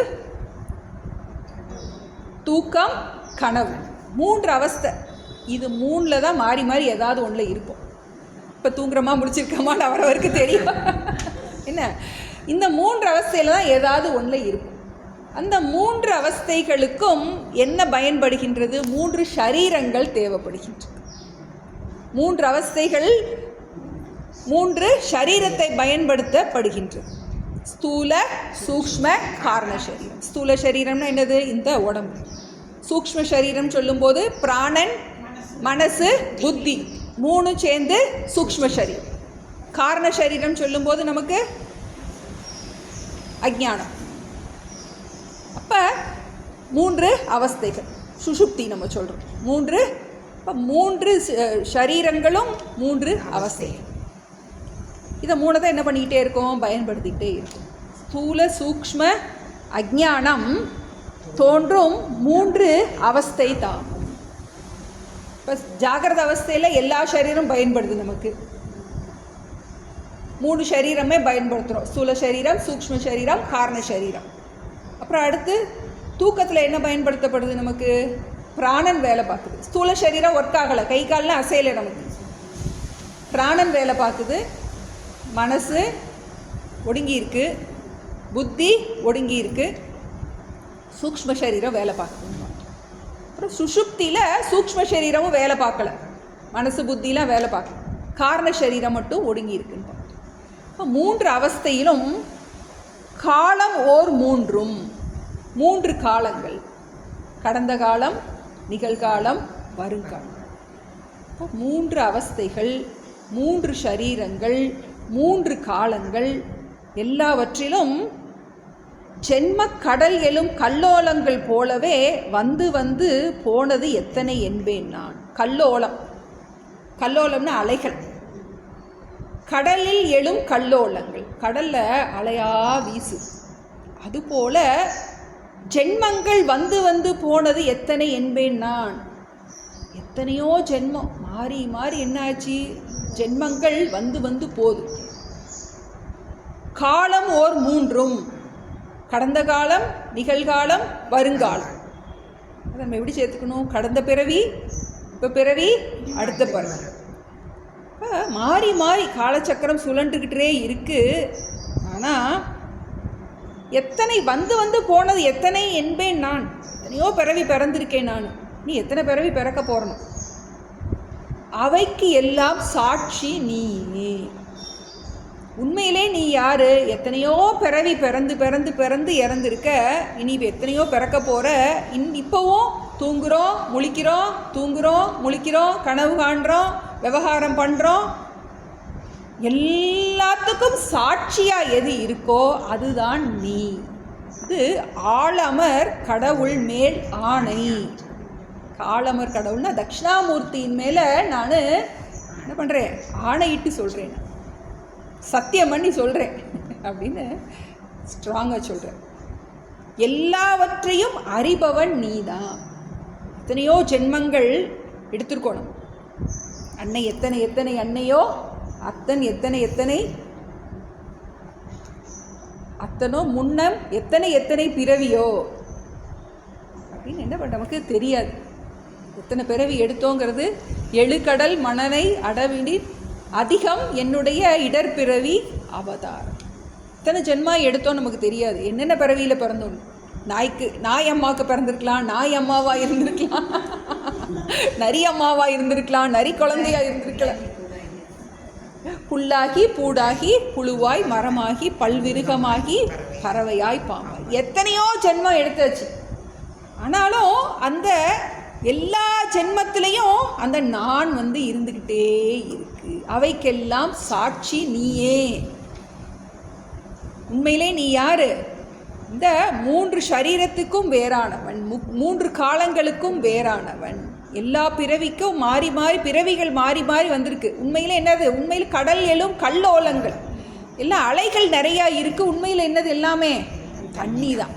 Speaker 1: தூக்கம், கனவு. 3 அவஸ்தை. இது 3ல் தான் மாறி மாறி ஏதாவது ஒன்றில் இருக்கும். இப்போ தூங்குறமா முடிச்சிருக்கமான்னு அவரவருக்கு தெரியும். என்ன, இந்த 3 அவஸ்தையில் தான் ஏதாவது ஒன்றில் இருக்கும். அந்த 3 அவஸ்தைகளுக்கும் என்ன பயன்படுகின்றது? 3 ஷரீரங்கள் தேவைப்படுகின்றது. 3 அவஸ்தைகள் 3 ஷரீரத்தை பயன்படுத்தப்படுகின்றது. ஸ்தூல சூக்ஷ்ம காரண சரீரம். ஸ்தூல சரீரம்னா என்னது? இந்த உடம்பு. சூக்ஷ்ம சரீரம் சொல்லும்போது பிராணன், மனசு, புத்தி 3 சேர்ந்து சூக்ஷ்ம சரீரம். காரண சரீரம் சொல்லும்போது நமக்கு அஜ்ஞானம். அப்போ 3 அவஸ்தைகள். சுஷுப்தி நம்ம சொல்கிறோம் 3. இப்போ 3 சரீரங்களும் 3 அவஸ்தைகள். இதை 3 தான் என்ன பண்ணிக்கிட்டே இருக்கோம்? பயன்படுத்திக்கிட்டே இருக்கும். ஸ்தூல சூக்ஷ்ம அஜ்ஞானம் தோன்றும் 3 அவஸ்தை தான். இப்போ ஜாகிரத அவஸ்தையில் எல்லா சரீரம் பயன்படுது நமக்கு. 3 சரீரமே பயன்படுத்துகிறோம். ஸ்தூல சரீரம், சூக்ஷ்ம சரீரம், காரண சரீரம். அப்புறம் அடுத்து தூக்கத்தில் என்ன பயன்படுத்தப்படுது? நமக்கு பிராணன் வேலை பார்க்குது. ஸ்தூல சரீரம் ஒர்க் ஆகலை, கை கால்லாம் அசையலை, நமக்கு பிராணன் வேலை பார்க்குது. மனசு ஒடுங்கி இருக்கு, புத்தி ஒடுங்கி இருக்கு, சூக்ஷ்ம சரீரம் வேலை பார்க்குது. அப்புறம் சுஷுப்தியில் சூக்ஷ்ம சரீரமும் வேலை பார்க்கலை, மனசு புத்திலாம் வேலை பார்க்கல, காரண சரீரம் மட்டும் ஒடுங்கி இருக்குன்னு. இப்போ 3 அவஸ்தையிலும் காலம் ஓர் 3 காலங்கள், கடந்த காலம், நிகழ்காலம், வருங்காலம். இப்போ 3 அவஸ்தைகள், 3 சரீரங்கள், 3 காலங்கள், எல்லாவற்றிலும் ஜென்ம கடல் எழும் கல்லோலங்கள் போலவே வந்து வந்து போனது எத்தனை என்பேன் நான். கல்லோலம், கல்லோலம்னா அலைகள், கடலில் எழும் கல்லோலங்கள், கடலில் அலையா வீசு. அதுபோல ஜென்மங்கள் வந்து வந்து போனது எத்தனை என்பேன் நான். எத்தனையோ ஜென்மம் மாறி மாறி என்னாச்சு, ஜென்மங்கள் வந்து வந்து போகுது. காலம் ஓர் 3, கடந்த காலம், நிகழ்காலம், வருங்காலம். அதை நம்ம எப்படி சேர்த்துக்கணும்? கடந்த பிறவி, இப்போ பிறவி, அடுத்த பிறவி. மாறி மாறி காலச்சக்கரம் சுழன்றுக்கிட்டே இருக்கு. ஆனால் எத்தனை வந்து வந்து போனது எத்தனை என்பேன் நான். எத்தனையோ பிறவி பிறந்திருக்கேன் நான், நீ எத்தனை பிறவி பிறக்க போறணும்? அவைக்கு எல்லாம் சாட்சி நீயே. உண்மையிலே நீ யாரு? எத்தனையோ பிறவி பிறந்து பிறந்து பிறந்து இறந்துருக்க, இனி எத்தனையோ பிறக்க போகிற. இப்போவும் தூங்குகிறோம், முழிக்கிறோம், தூங்குகிறோம், முழிக்கிறோம், கனவு காண்றோம், விவகாரம் பண்ணுறோம். எல்லாத்துக்கும் சாட்சியாக எது இருக்கோ அதுதான் நீ. இது ஆலமர் கடவுள் மேல் ஆணை. ஆலமர் கடவுள்னா தட்சிணாமூர்த்தியின் மேலே நான் என்ன பண்ணுறேன்? ஆணையிட்டு சொல்கிறேன், சத்தியம் பண்ணி சொல்கிறேன் அப்படின்னு ஸ்ட்ராங்காக சொல்கிறேன். எல்லாவற்றையும் அறிபவன் நீ தான். எத்தனையோ ஜென்மங்கள் எடுத்துருக்கணும். அன்னை எத்தனை எத்தனை அன்னையோ, அத்தன் எத்தனை எத்தனை அத்தனோ, முன்னம் எத்தனை எத்தனை பிறவியோ அப்படின்னு என்ன பண்ண நமக்கு தெரியாது. எத்தனை பிறவி எடுத்தோங்கிறது. எழுகடல் மணனை அடவினி அதிகம் என்னுடைய இடர்பிறவி அவதாரம். இத்தனை ஜென்மா எடுத்தோம் நமக்கு தெரியாது. என்னென்ன பிறவியில் பிறந்தோம். நாய் அம்மாவுக்கு பிறந்திருக்கலாம், நாய் அம்மாவாக இருந்திருக்கலாம், நரி அம்மாவாக இருந்திருக்கலாம், நரி குழந்தையாக இருந்திருக்கலாம், புல்லாகி பூடாகி புழுவாய் மரமாகி பல்விருகமாகி பறவையாய் பாம்பாய், எத்தனையோ ஜென்மம் எடுத்தாச்சு. ஆனாலும் அந்த எல்லா ஜென்மத்திலையும் அந்த நான் இருந்துக்கிட்டே இருக்கு. அவைக்கெல்லாம் சாட்சி நீயே. உண்மையிலே நீ யாரு? இந்த 3 சரீரத்துக்கும் வேறானவன், 3 காலங்களுக்கும் வேறானவன். எல்லா பிறவிக்கும் மாறி மாறி பிறவிகள் மாறி மாறி வந்திருக்கு. உண்மையில் என்னது? உண்மையில் கடல் எழும் கல்லோலங்கள், எல்லாம் அலைகள் நிறையா இருக்குது. உண்மையில் என்னது? எல்லாமே தண்ணி தான்.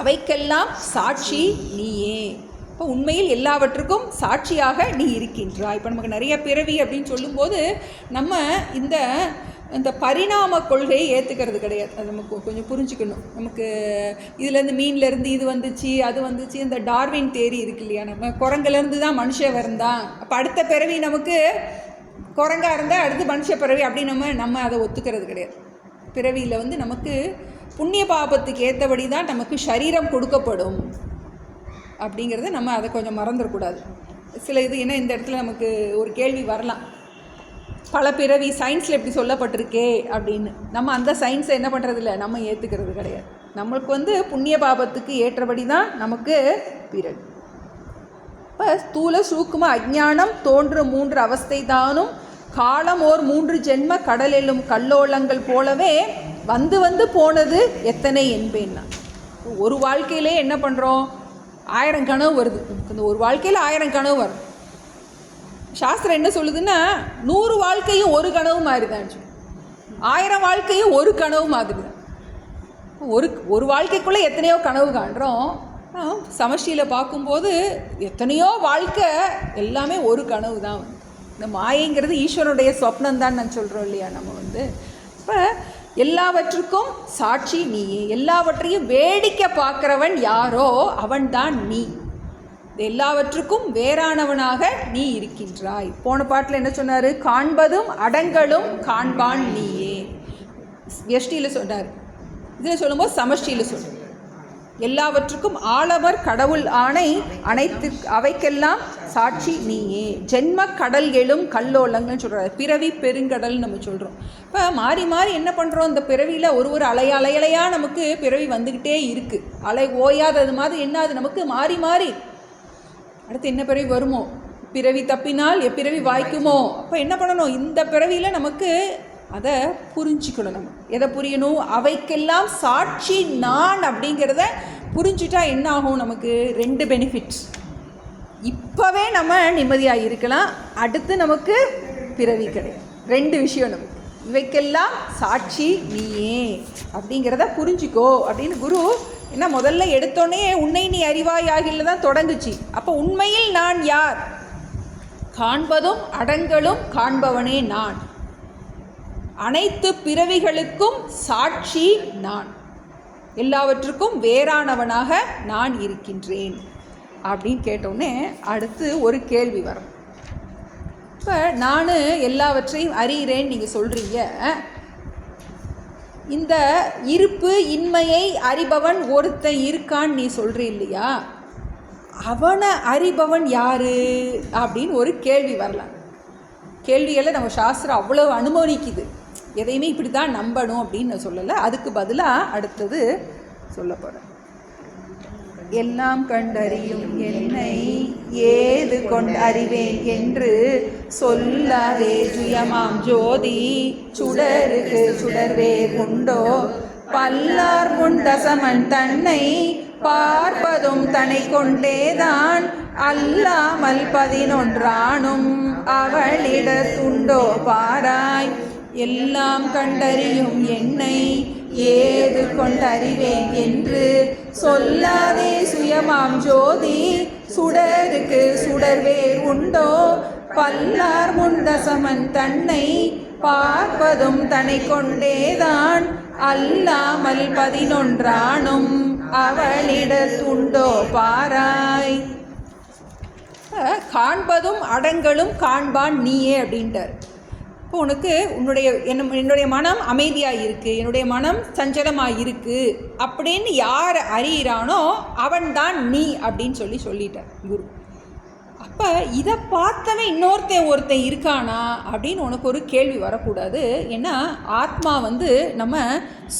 Speaker 1: அவைக்கெல்லாம் சாட்சி நீயே. இப்போ உண்மையில் எல்லாவற்றுக்கும் சாட்சியாக நீ இருக்கின்றாய். இப்போ நமக்கு நிறைய பிறவி அப்படின்னு சொல்லும்போது நம்ம இந்த பரிணாம கொள்கையை ஏற்றுக்கிறது கிடையாது. அது நமக்கு கொஞ்சம் புரிஞ்சுக்கணும். நமக்கு இதுலேருந்து மீன்லேருந்து இது வந்துச்சு, அது வந்துச்சு, இந்த டார்வின் தேரி இருக்கு இல்லையா, நம்ம குரங்குலேருந்து தான் மனுஷன் வந்தான், அப்போ அடுத்த பிறவி நமக்கு குரங்காக இருந்தால் அடுத்து மனுஷ பிறவி அப்படின்னு நம்ம அதை ஒத்துக்கிறது கிடையாது. பிறவியில் நமக்கு புண்ணிய பாபத்துக்கு ஏற்றபடி தான் நமக்கு சரீரம் கொடுக்கப்படும் அப்படிங்கிறத நம்ம அதை கொஞ்சம் மறந்துடக்கூடாது. சில இது ஏன்னா இந்த இடத்துல நமக்கு ஒரு கேள்வி வரலாம், பல பிறவி சயின்ஸில் எப்படி சொல்லப்பட்டிருக்கே அப்படின்னு. நம்ம அந்த சயின்ஸை என்ன பண்ணுறதில்ல, நம்ம ஏற்றுக்கிறது கிடையாது. நம்மளுக்கு புண்ணிய பாபத்துக்கு ஏற்றபடி தான் நமக்கு பிறவி. இப்போ ஸ்தூல சூக்கும அஜ்ஞானம் தோன்றும் 3 அவஸ்தை தானும் காலம் ஓர் 3 ஜென்ம கடலெல்லும் கல்லோலங்கள் போலவே வந்து வந்து போனது எத்தனை என்பேன்னா. ஒரு வாழ்க்கையிலே என்ன பண்ணுறோம்? 1000 கனவு வருது. இந்த ஒரு வாழ்க்கையில் 1000 கனவு வரும். சாஸ்திரம் என்ன சொல்லுதுன்னா 100 வாழ்க்கையும் ஒரு கனவு மாதிரி தான், 1000 வாழ்க்கையும் ஒரு கனவு மாதிரி தான். ஒரு வாழ்க்கைக்குள்ளே எத்தனையோ கனவு காண்றோம். சமஷ்டியில் பார்க்கும்போது எத்தனையோ வாழ்க்கை எல்லாமே ஒரு கனவு தான். இந்த மாயைங்கிறது ஈஸ்வரனுடைய சொப்னம் தான் நான் சொல்கிறோம் இல்லையா நம்ம இப்போ எல்லாவற்றுக்கும் சாட்சி நீயே, எல்லாவற்றையும் வேடிக்கை பார்க்குறவன் யாரோ அவன்தான் நீ, எல்லாவற்றுக்கும் வேறானவனாக நீ இருக்கின்றாய். போன பாட்டில் என்ன சொன்னார்? காண்பதும் அடங்கலும் காண்பான் நீயே. எஷ்டியில் சொன்னார், இதில் சொல்லும்போது சமஷ்டியில் சொன்னார். எல்லாவற்றுக்கும் ஆளவர் கடவுள் ஆணை அனைத்து அவைக்கெல்லாம் சாட்சி நீயே. ஜென்ம கடல் எழும் கல்லோலங்கன்னு சொல்கிறார். பிறவி பெருங்கடல் நம்ம சொல்கிறோம். இப்போ மாறி மாறி என்ன பண்ணுறோம், இந்த பிறவியில் ஒரு அலையலையாக நமக்கு பிறவி வந்துக்கிட்டே இருக்குது. அலை ஓயாதது மாதிரி என்ன, அது நமக்கு மாறி மாறி அடுத்து என்ன பிறவி வருமோ, பிறவி தப்பினால் எப்பிறவி வாய்க்குமோ. அப்போ என்ன பண்ணணும், இந்த பிறவியில் நமக்கு அதை புரிஞ்சுக்கணும். நம்ம எதை புரியணும், அவைக்கெல்லாம் சாட்சி நான் அப்படிங்கிறத புரிஞ்சுட்டா என்ன ஆகும், நமக்கு 2 பெனிஃபிட்ஸ். இப்போவே நம்ம நிம்மதியாக இருக்கலாம், அடுத்து நமக்கு பிறவி கிடையாது. 2 விஷயம் நமக்கு. இவைக்கெல்லாம் சாட்சி நீயே அப்படிங்கிறத புரிஞ்சிக்கோ அப்படின்னு குரு என்ன முதல்ல எடுத்தோடனே உன்னை நீ அறிவாயாகில தான் தொடங்குச்சு. அப்போ உண்மையில் நான் யார்? காண்பதும் அடங்கலும் காண்பவனே நான், அனைத்து பிறவிகளுக்கும் சாட்சி நான், எல்லாவற்றுக்கும் வேறானவனாக நான் இருக்கின்றேன் அப்படின்னு கேட்டோடனே அடுத்து ஒரு கேள்வி வரும். இப்போ நான் எல்லாவற்றையும் அறிகிறேன் நீங்கள் சொல்கிறீங்க, இந்த இருப்பு இன்மையை அறிபவன் ஒருத்தன் இருக்கான்னு நீ சொல்கிற இல்லையா, அவனை அறிபவன் யாரு அப்படின்னு ஒரு கேள்வி வரலாம். கேள்விகளை நம்ம சாஸ்திரம் அவ்வளோ அனுமதிக்குது, எதையுமே இப்படி தான் நம்பணும் அப்படின்னு நான் சொல்லலை. அதுக்கு பதிலாக அடுத்தது சொல்லப்படும். எல்லாம் கண்டறியும் என்னை ஏது கொண்டறிவேன் என்று சொல்லாதே சுயமாம் ஜோதி சுடருக்கு சுடர்வேர் உண்டோ பல்லார் முன் தசமன் தன்னை பார்ப்பதும் தனை கொண்டேதான் அல்லாமல் 11 அவளிடத்துண்டோ பாராய். எல்லாம் கண்டறியும் என்னை ஏது கொண்டறிவேன் என்று சொல்லாதே சுயமாம் ஜோதி சுடருக்கு சுடர்வேர் உண்டோ பல்லார் முன் தசமன் தன்னை பார்ப்பதும் தனை கொண்டேதான் அல்லாமல் 11 அவளிடத்துண்டோ பாராய். காண்பதும் அடங்கலும் காண்பான் நீயே அப்படின்ட்டார். இப்போ உனக்கு என்னுடைய மனம் அமைதியாக இருக்குது, என்னுடைய மனம் சஞ்சலமாக இருக்குது அப்படின்னு யார் அறியிறானோ அவன்தான் நீ அப்படின்னு சொல்லிட்டார் குரு. அப்போ இதை பார்த்தவன் ஒருத்தன் இருக்கானா அப்படின்னு உனக்கு ஒரு கேள்வி வரக்கூடாது. ஏன்னா ஆத்மா நம்ம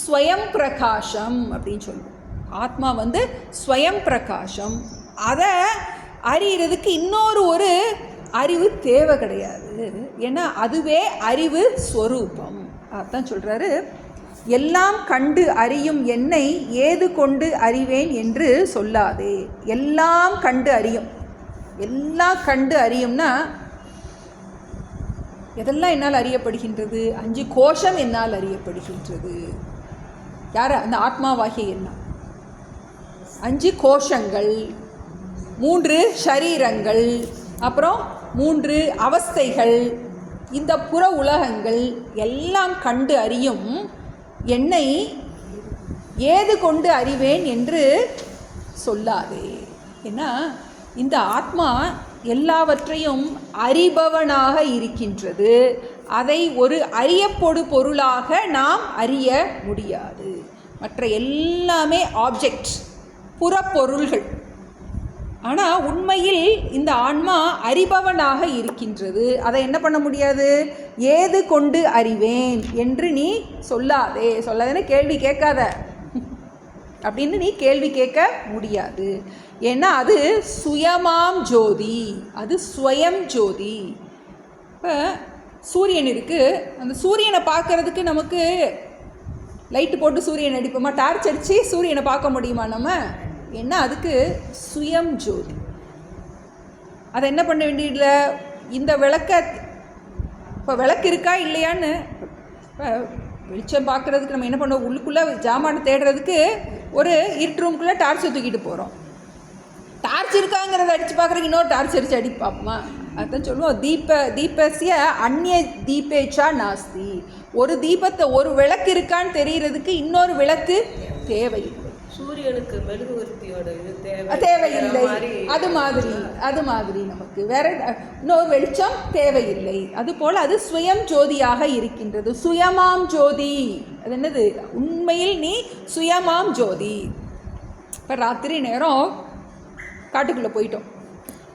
Speaker 1: ஸ்வயம் பிரகாசம் அப்படின்னு சொல்லுவோம். ஆத்மா ஸ்வயம் பிரகாசம். அதை அறியறதுக்கு ஒரு அறிவு தேவை கிடையாது. ஏன்னா அதுவே அறிவு ஸ்வரூபம். அதான் சொல்கிறாரு, எல்லாம் கண்டு அறியும் என்னை ஏது கொண்டு அறிவேன் என்று சொல்லாதே. எல்லாம் கண்டு அறியும். எல்லாம் கண்டு அறியும்னா எதெல்லாம் என்னால் அறியப்படுகின்றது? 5 கோஷம் என்னால் அறியப்படுகின்றது. யார்? அந்த ஆத்மாவாகிய என்ன. 5 கோஷங்கள், 3 ஷரீரங்கள், அப்புறம் 3 அவஸ்தைகள், இந்த புற உலகங்கள் எல்லாம் கண்டு அறியும் என்னை ஏது கொண்டு அறிவேன் என்று சொல்லாதே. ஏன்னா இந்த ஆத்மா எல்லாவற்றையும் அறிபவனாக இருக்கின்றது. அதை ஒரு அறியப்படு பொருளாக நாம் அறிய முடியாது. மற்ற எல்லாமே ஆப்ஜெக்ட், புறப்பொருள்கள். ஆனால் உண்மையில் இந்த ஆன்மா அறிபவனாக இருக்கின்றது. அதை என்ன பண்ண முடியாது? ஏது கொண்டு அறிவேன் என்று நீ சொல்லாதேன்னு கேள்வி கேட்காத அப்படின்னு நீ கேள்வி கேட்க முடியாது. ஏன்னா அது சுயமாம் ஜோதி, அது ஸ்வயம் ஜோதி. இப்போ சூரியன் இருக்குது, அந்த சூரியனை பார்க்குறதுக்கு நமக்கு லைட்டு போட்டு சூரியன் அடிப்போமா? டார்ச் அடித்து சூரியனை பார்க்க முடியுமா நம்ம? ஏன்னா அதுக்கு சுயம் ஜோதி. அதை என்ன பண்ண வேண்டியதில்லை. இந்த இப்போ விளக்கு இருக்கா இல்லையான்னு இப்போ வெளிச்சம் பார்க்குறதுக்கு நம்ம என்ன பண்ணுவோம்? உள்ளுக்குள்ளே ஜாமானை தேடுறதுக்கு ஒரு இருட்டு ரூமுக்குள்ளே டார்ச்சை தூக்கிட்டு போகிறோம். டார்ச் இருக்காங்கிறத அடித்து பார்க்குறதுக்கு இன்னொரு டார்ச் அடித்து பார்ப்போமா? அதான் சொல்லுவோம், தீபஸ்ய அந்நிய தீபேச்சா நாஸ்தி. ஒரு தீபத்தை, ஒரு விளக்கு இருக்கான்னு தெரியறதுக்கு இன்னொரு விளக்கு தேவையில்லை.
Speaker 2: சூரியனுக்கு மெழுகுவர்த்தியோட இது
Speaker 1: தேவையில்லை. அது மாதிரி நமக்கு வேற இன்னொரு வெளிச்சம் தேவையில்லை. அதுபோல் அது சுயம் ஜோதியாக இருக்கின்றது. சுயமாம் ஜோதி, அது என்னது? உண்மையில் நீ சுயமாம் ஜோதி. இப்போ ராத்திரி நேரம் காட்டுக்குள்ளே போயிட்டோம்.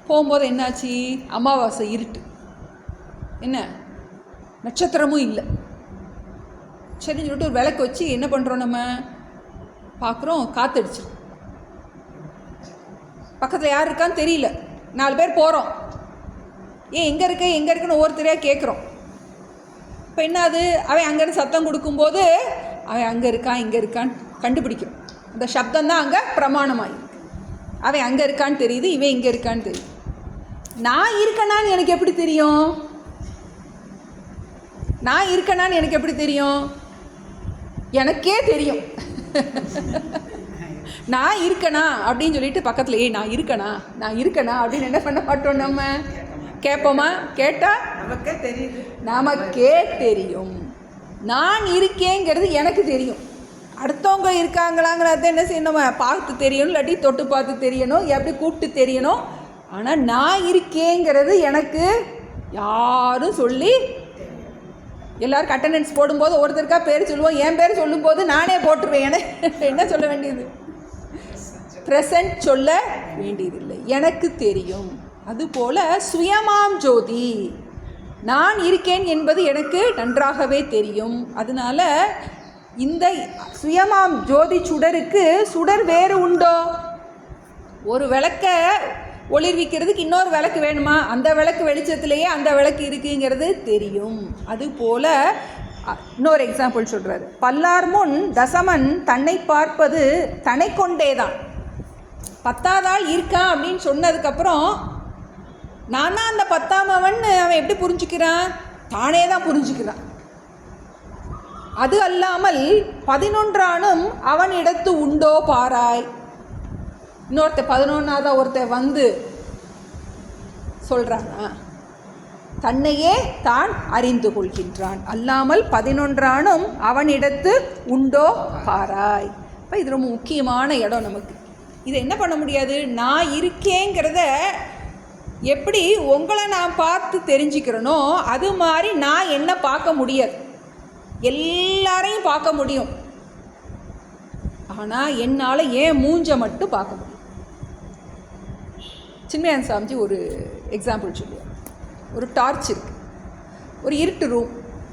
Speaker 1: போகும்போது என்னாச்சு? அமாவாசை, இருட்டு, என்ன நட்சத்திரமும் இல்லை. சரின்னு சொல்லிட்டு ஒரு விளக்கு வச்சு என்ன பண்ணுறோம், நம்ம பார்க்குறோம், காத்தடிச்சு. பக்கத்தில் யார் இருக்கான்னு தெரியல. 4 பேர் போகிறோம். எங்கே இருக்குன்னு ஒவ்வொருத்தரையாக கேட்குறோம். இப்போ என்ன அது? அவன் அங்கேருந்து சத்தம் கொடுக்கும்போது அவன் அங்கே இருக்கான் இங்கே இருக்கான்னு கண்டுபிடிக்கிறோம். அந்த சப்தம்தான் அங்கே பிரமாணமாயிருக்கு. அவன் அங்கே இருக்கான்னு தெரியுது, இவன் இங்கே இருக்கான்னு தெரியுது. நான் இருக்கேனான்னு எனக்கு எப்படி தெரியும்? எனக்கே தெரியும். நான் இருக்கனா அப்படின்னு சொல்லிட்டு பக்கத்தில் நான் இருக்கனா அப்படின்னு என்ன பண்ண மாட்டோம், நம்ம கேட்போமா? கேட்டால் நமக்கே தெரியும். நான் இருக்கேங்கிறது எனக்கு தெரியும். அடுத்தவங்க இருக்காங்களாங்கிறத என்ன செய்யணும்? பார்த்து தெரியணும், இல்லாட்டி தொட்டு பார்த்து தெரியணும், எப்படி கூப்பிட்டு தெரியணும். ஆனால் நான் இருக்கேங்கிறது எனக்கு யாரும் சொல்லி, எல்லோரும் அட்டண்டன்ஸ் போடும்போது ஒருத்தருக்கா பேர் சொல்லுவோம். என் பேர் சொல்லும்போது நானே போட்டுருவேன். என்ன சொல்ல வேண்டியது? ப்ரெசன்ட் சொல்ல வேண்டியதில்லை, எனக்கு தெரியும். அதுபோல் சுயமாம் ஜோதி, நான் இருக்கேன் என்பது எனக்கு நன்றாகவே தெரியும். அதனால் இந்த சுயமாம் ஜோதி சுடருக்கு சுடர் வேறு உண்டோ? ஒரு விளக்கை ஒளிர்விக்கிறதுக்கு இன்னொரு விளக்கு வேணுமா? அந்த விளக்கு வெளிச்சத்திலேயே அந்த விளக்கு இருக்குங்கிறது தெரியும். அதுபோல் இன்னொரு எக்ஸாம்பிள் சொல்கிறாரு. பல்லார் முன் தசமன் தன்னை பார்ப்பது தன்னை கொண்டே தான். 10ஆவது ஆள் இருக்கான் அப்படின்னு சொன்னதுக்கப்புறம் நானா அந்த 10ஆம் அவன் எப்படி புரிஞ்சுக்கிறான்? தானே தான் புரிஞ்சுக்கிறான். அது அல்லாமல் 11ஆனும் அவன் இடத்து உண்டோ பாராய். இன்னொருத்த 11ஆவதா ஒருத்தர் வந்து சொல்கிறானா? தன்னையே தான் அறிந்து கொள்கின்றான். அல்லாமல் 11ஆனும் அவனிடத்து உண்டோ பாராய். இப்போ இது ரொம்ப முக்கியமான இடம் நமக்கு. இதை என்ன பண்ண முடியாது? நான் இருக்கேங்கிறத எப்படி உங்களை நான் பார்த்து தெரிஞ்சுக்கிறேனோ அது மாதிரி நான் என்ன பார்க்க முடியாது. எல்லாரையும் பார்க்க முடியும், ஆனால் என்னால் ஏன் மூஞ்சை மட்டும் பார்க்க முடியும். சின்மயான் சாமிஜி ஒரு எக்ஸாம்பிள் சொல்லுவார். ஒரு டார்ச் இருக்குது,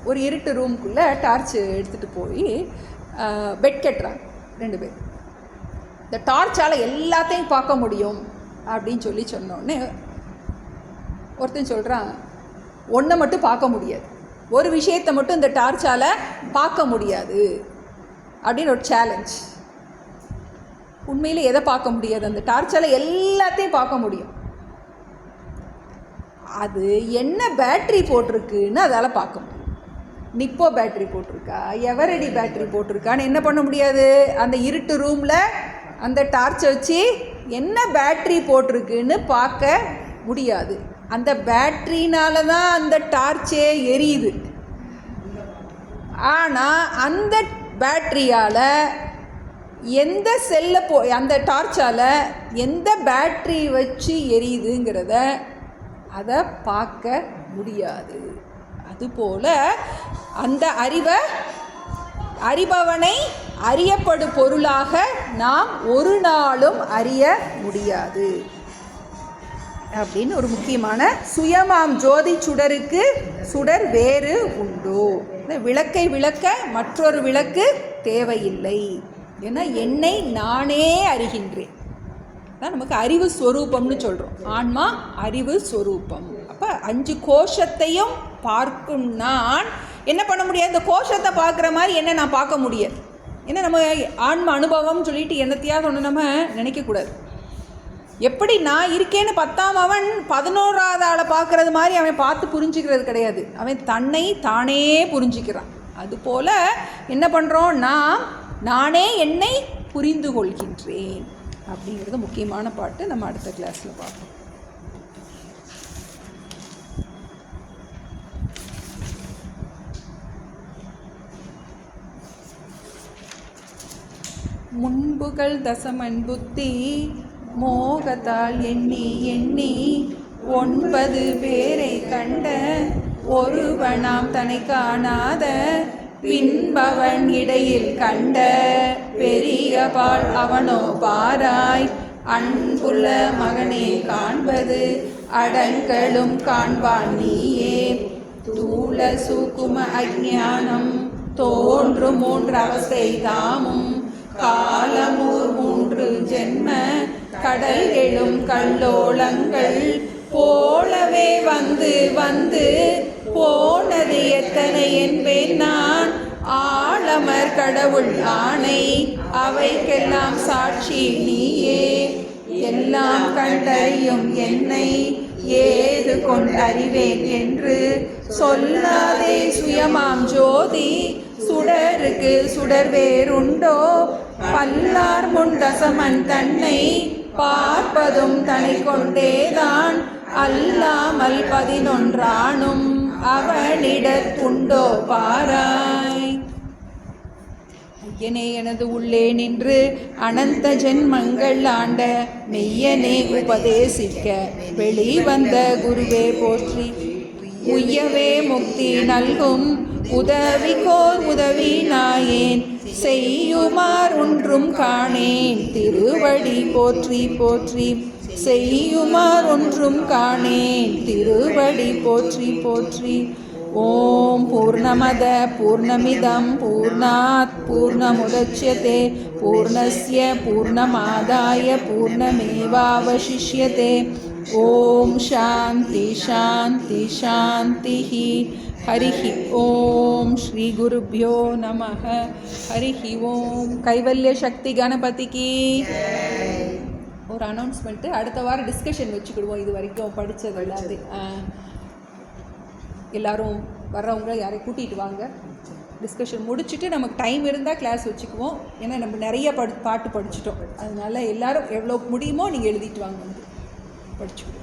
Speaker 1: ஒரு இருட்டு ரூமுக்குள்ளே டார்ச் எடுத்துகிட்டு போய் பெட் கட்டுறாங்க 2 பேர். இந்த டார்ச்சால் எல்லாத்தையும் பார்க்க முடியும் அப்படின்னு சொன்னோடனே ஒருத்தன் சொல்கிறான், ஒன்றை மட்டும் பார்க்க முடியாது, ஒரு விஷயத்தை மட்டும் இந்த டார்ச்சால் பார்க்க முடியாது அப்படின்னு ஒரு சேலஞ்ச். உண்மையில் எதை பார்க்க முடியாது? அந்த டார்ச்சால் எல்லாத்தையும் பார்க்க முடியும். அது என்ன பேட்ரி போட்டிருக்குன்னு அதால் பார்க்க முடியும். நிப்போ பேட்ரி போட்டிருக்கா, எவரடி பேட்ரி போட்டிருக்கான்னு என்ன பண்ண முடியாது? அந்த இருட்டு ரூமில் அந்த டார்ச்சை வச்சு என்ன பேட்ரி போட்டிருக்குன்னு பார்க்க முடியாது. அந்த பேட்ரினால தான் அந்த டார்ச்சே எரியுது. ஆனால் அந்த பேட்ரியால் எந்த செல்லை அந்த டார்ச்சால் எந்த பேட்ரி வச்சு எரியுதுங்கிறத அதை பார்க்க முடியாது. அதுபோல் அந்த அறிபவனை அறியப்படும் பொருளாக நாம் ஒரு நாளும் அறிய முடியாது அப்படின்னு ஒரு முக்கியமான சுயமாம் ஜோதி சுடருக்கு சுடர் வேறு உண்டோ? விளக்கை விளக்க மற்றொரு விளக்கு தேவையில்லை. ஏன்னா என்னை நானே அறிகின்றேன். தான் நமக்கு அறிவு ஸ்வரூபம்னு சொல்கிறோம். ஆன்மா அறிவு ஸ்வரூபம். அப்போ 5 கோஷத்தையும் பார்க்கும் நான் என்ன பண்ண முடியாது? இந்த கோஷத்தை பார்க்குற மாதிரி என்ன நான் பார்க்க முடியாது. ஏன்னா நம்ம ஆன்ம அனுபவம்னு சொல்லிட்டு என்னத்தையாவது ஒன்று நம்ம நினைக்கக்கூடாது. எப்படி நான் இருக்கேன்னு 10ஆம் அவன் 11ஆவது ஆளை பார்க்குறது மாதிரி அவன் பார்த்து புரிஞ்சுக்கிறது கிடையாது. அவன் தன்னை தானே புரிஞ்சுக்கிறான். அதுபோல் என்ன பண்ணுறோம்? நானே என்னை புரிந்து கொள்கின்றேன் அப்படிங்கிறது முக்கியமான பாட்டு. நம்ம அடுத்த கிளாஸில் பார்ப்போம். அன்புகள் தசமன் புத்தி மோகத்தால் எண்ணி எண்ணி 9 பேரை கண்ட ஒருவனாம் தன்னை காணாத பின்பவன் இடையில் கண்ட பெரிய பால் அவனோ பாராய் அன்புள்ள மகனே காண்பது அடங்களும் காண்பான் நீயே தூள சூக்கும அஞ்ஞானம் தோன்றும் 3 அவஸ்தை தாமும் காலமூர் 3 ஜென்ம கடல் எழும் கல்லோளங்கள் போலவே வந்து வந்து போனது எத்தனை என்பேன் நான் ஆழமர் கடவுள் ஆணை அவைக்கெல்லாம் சாட்சி நீயே எல்லாம் கண்டறியும் என்னை ஏது கொண்டறிவேன் என்று சொல்லாதே சுயமாம் ஜோதி சுடருக்கு சுடர் வேறுண்டோ பல்லார் முன் தசமன் தன்னை பார்ப்பதும் தனி கொண்டேதான் அல்லாமல் 11 அவனிடத்துண்டோ பாராய். ஐயனே எனது உள்ளே நின்று அனந்த ஜென்மங்கள் ஆண்ட மெய்யனே உபதேசிக்க வெளிவந்த குருவே போற்றி உய்யவே முக்தி நல்கும் உதவிக்கோர் உதவி நாயேன் செய்யுமார் ஒன்றும் காணேன் திருவடி போற்றி போற்றி செய்யுமார் ஒன்றும் காணேன் திருவடி போற்றி போற்றி. ஓம் பூர்ணமத பூர்ணமிதம் பூர்ணாத் பூர்ணமுதச்யதே பூர்ணஸ்ய பூர்ணமாதாய பூர்ணமேவாவசிஷ்யதே. ஓம் சாந்தி சாந்தி சாந்திः. ஹரிஹி ஓம் ஸ்ரீ குருப்யோ நமः. ஹரிஹி ஓம். கைவல்ய சக்தி கணபதிக்கு ஒரு அனௌன்ஸ்மெண்ட்டு. அடுத்த வாரம் டிஸ்கஷன் வச்சுக்கிடுவோம். இது வரைக்கும் படித்தது எல்லாத்தையும் எல்லோரும் வர்றவங்க யாரையும் கூட்டிகிட்டு வாங்க. டிஸ்கஷன் முடிச்சுட்டு நமக்கு டைம் இருந்தால் கிளாஸ் வச்சுக்குவோம். ஏன்னா நம்ம நிறைய பாட்டு படிச்சிட்டோம். அதனால் எல்லோரும் எவ்வளோ முடியுமோ நீங்கள் எழுதிட்டு வாங்க, வந்து படிச்சுக்குவோம்.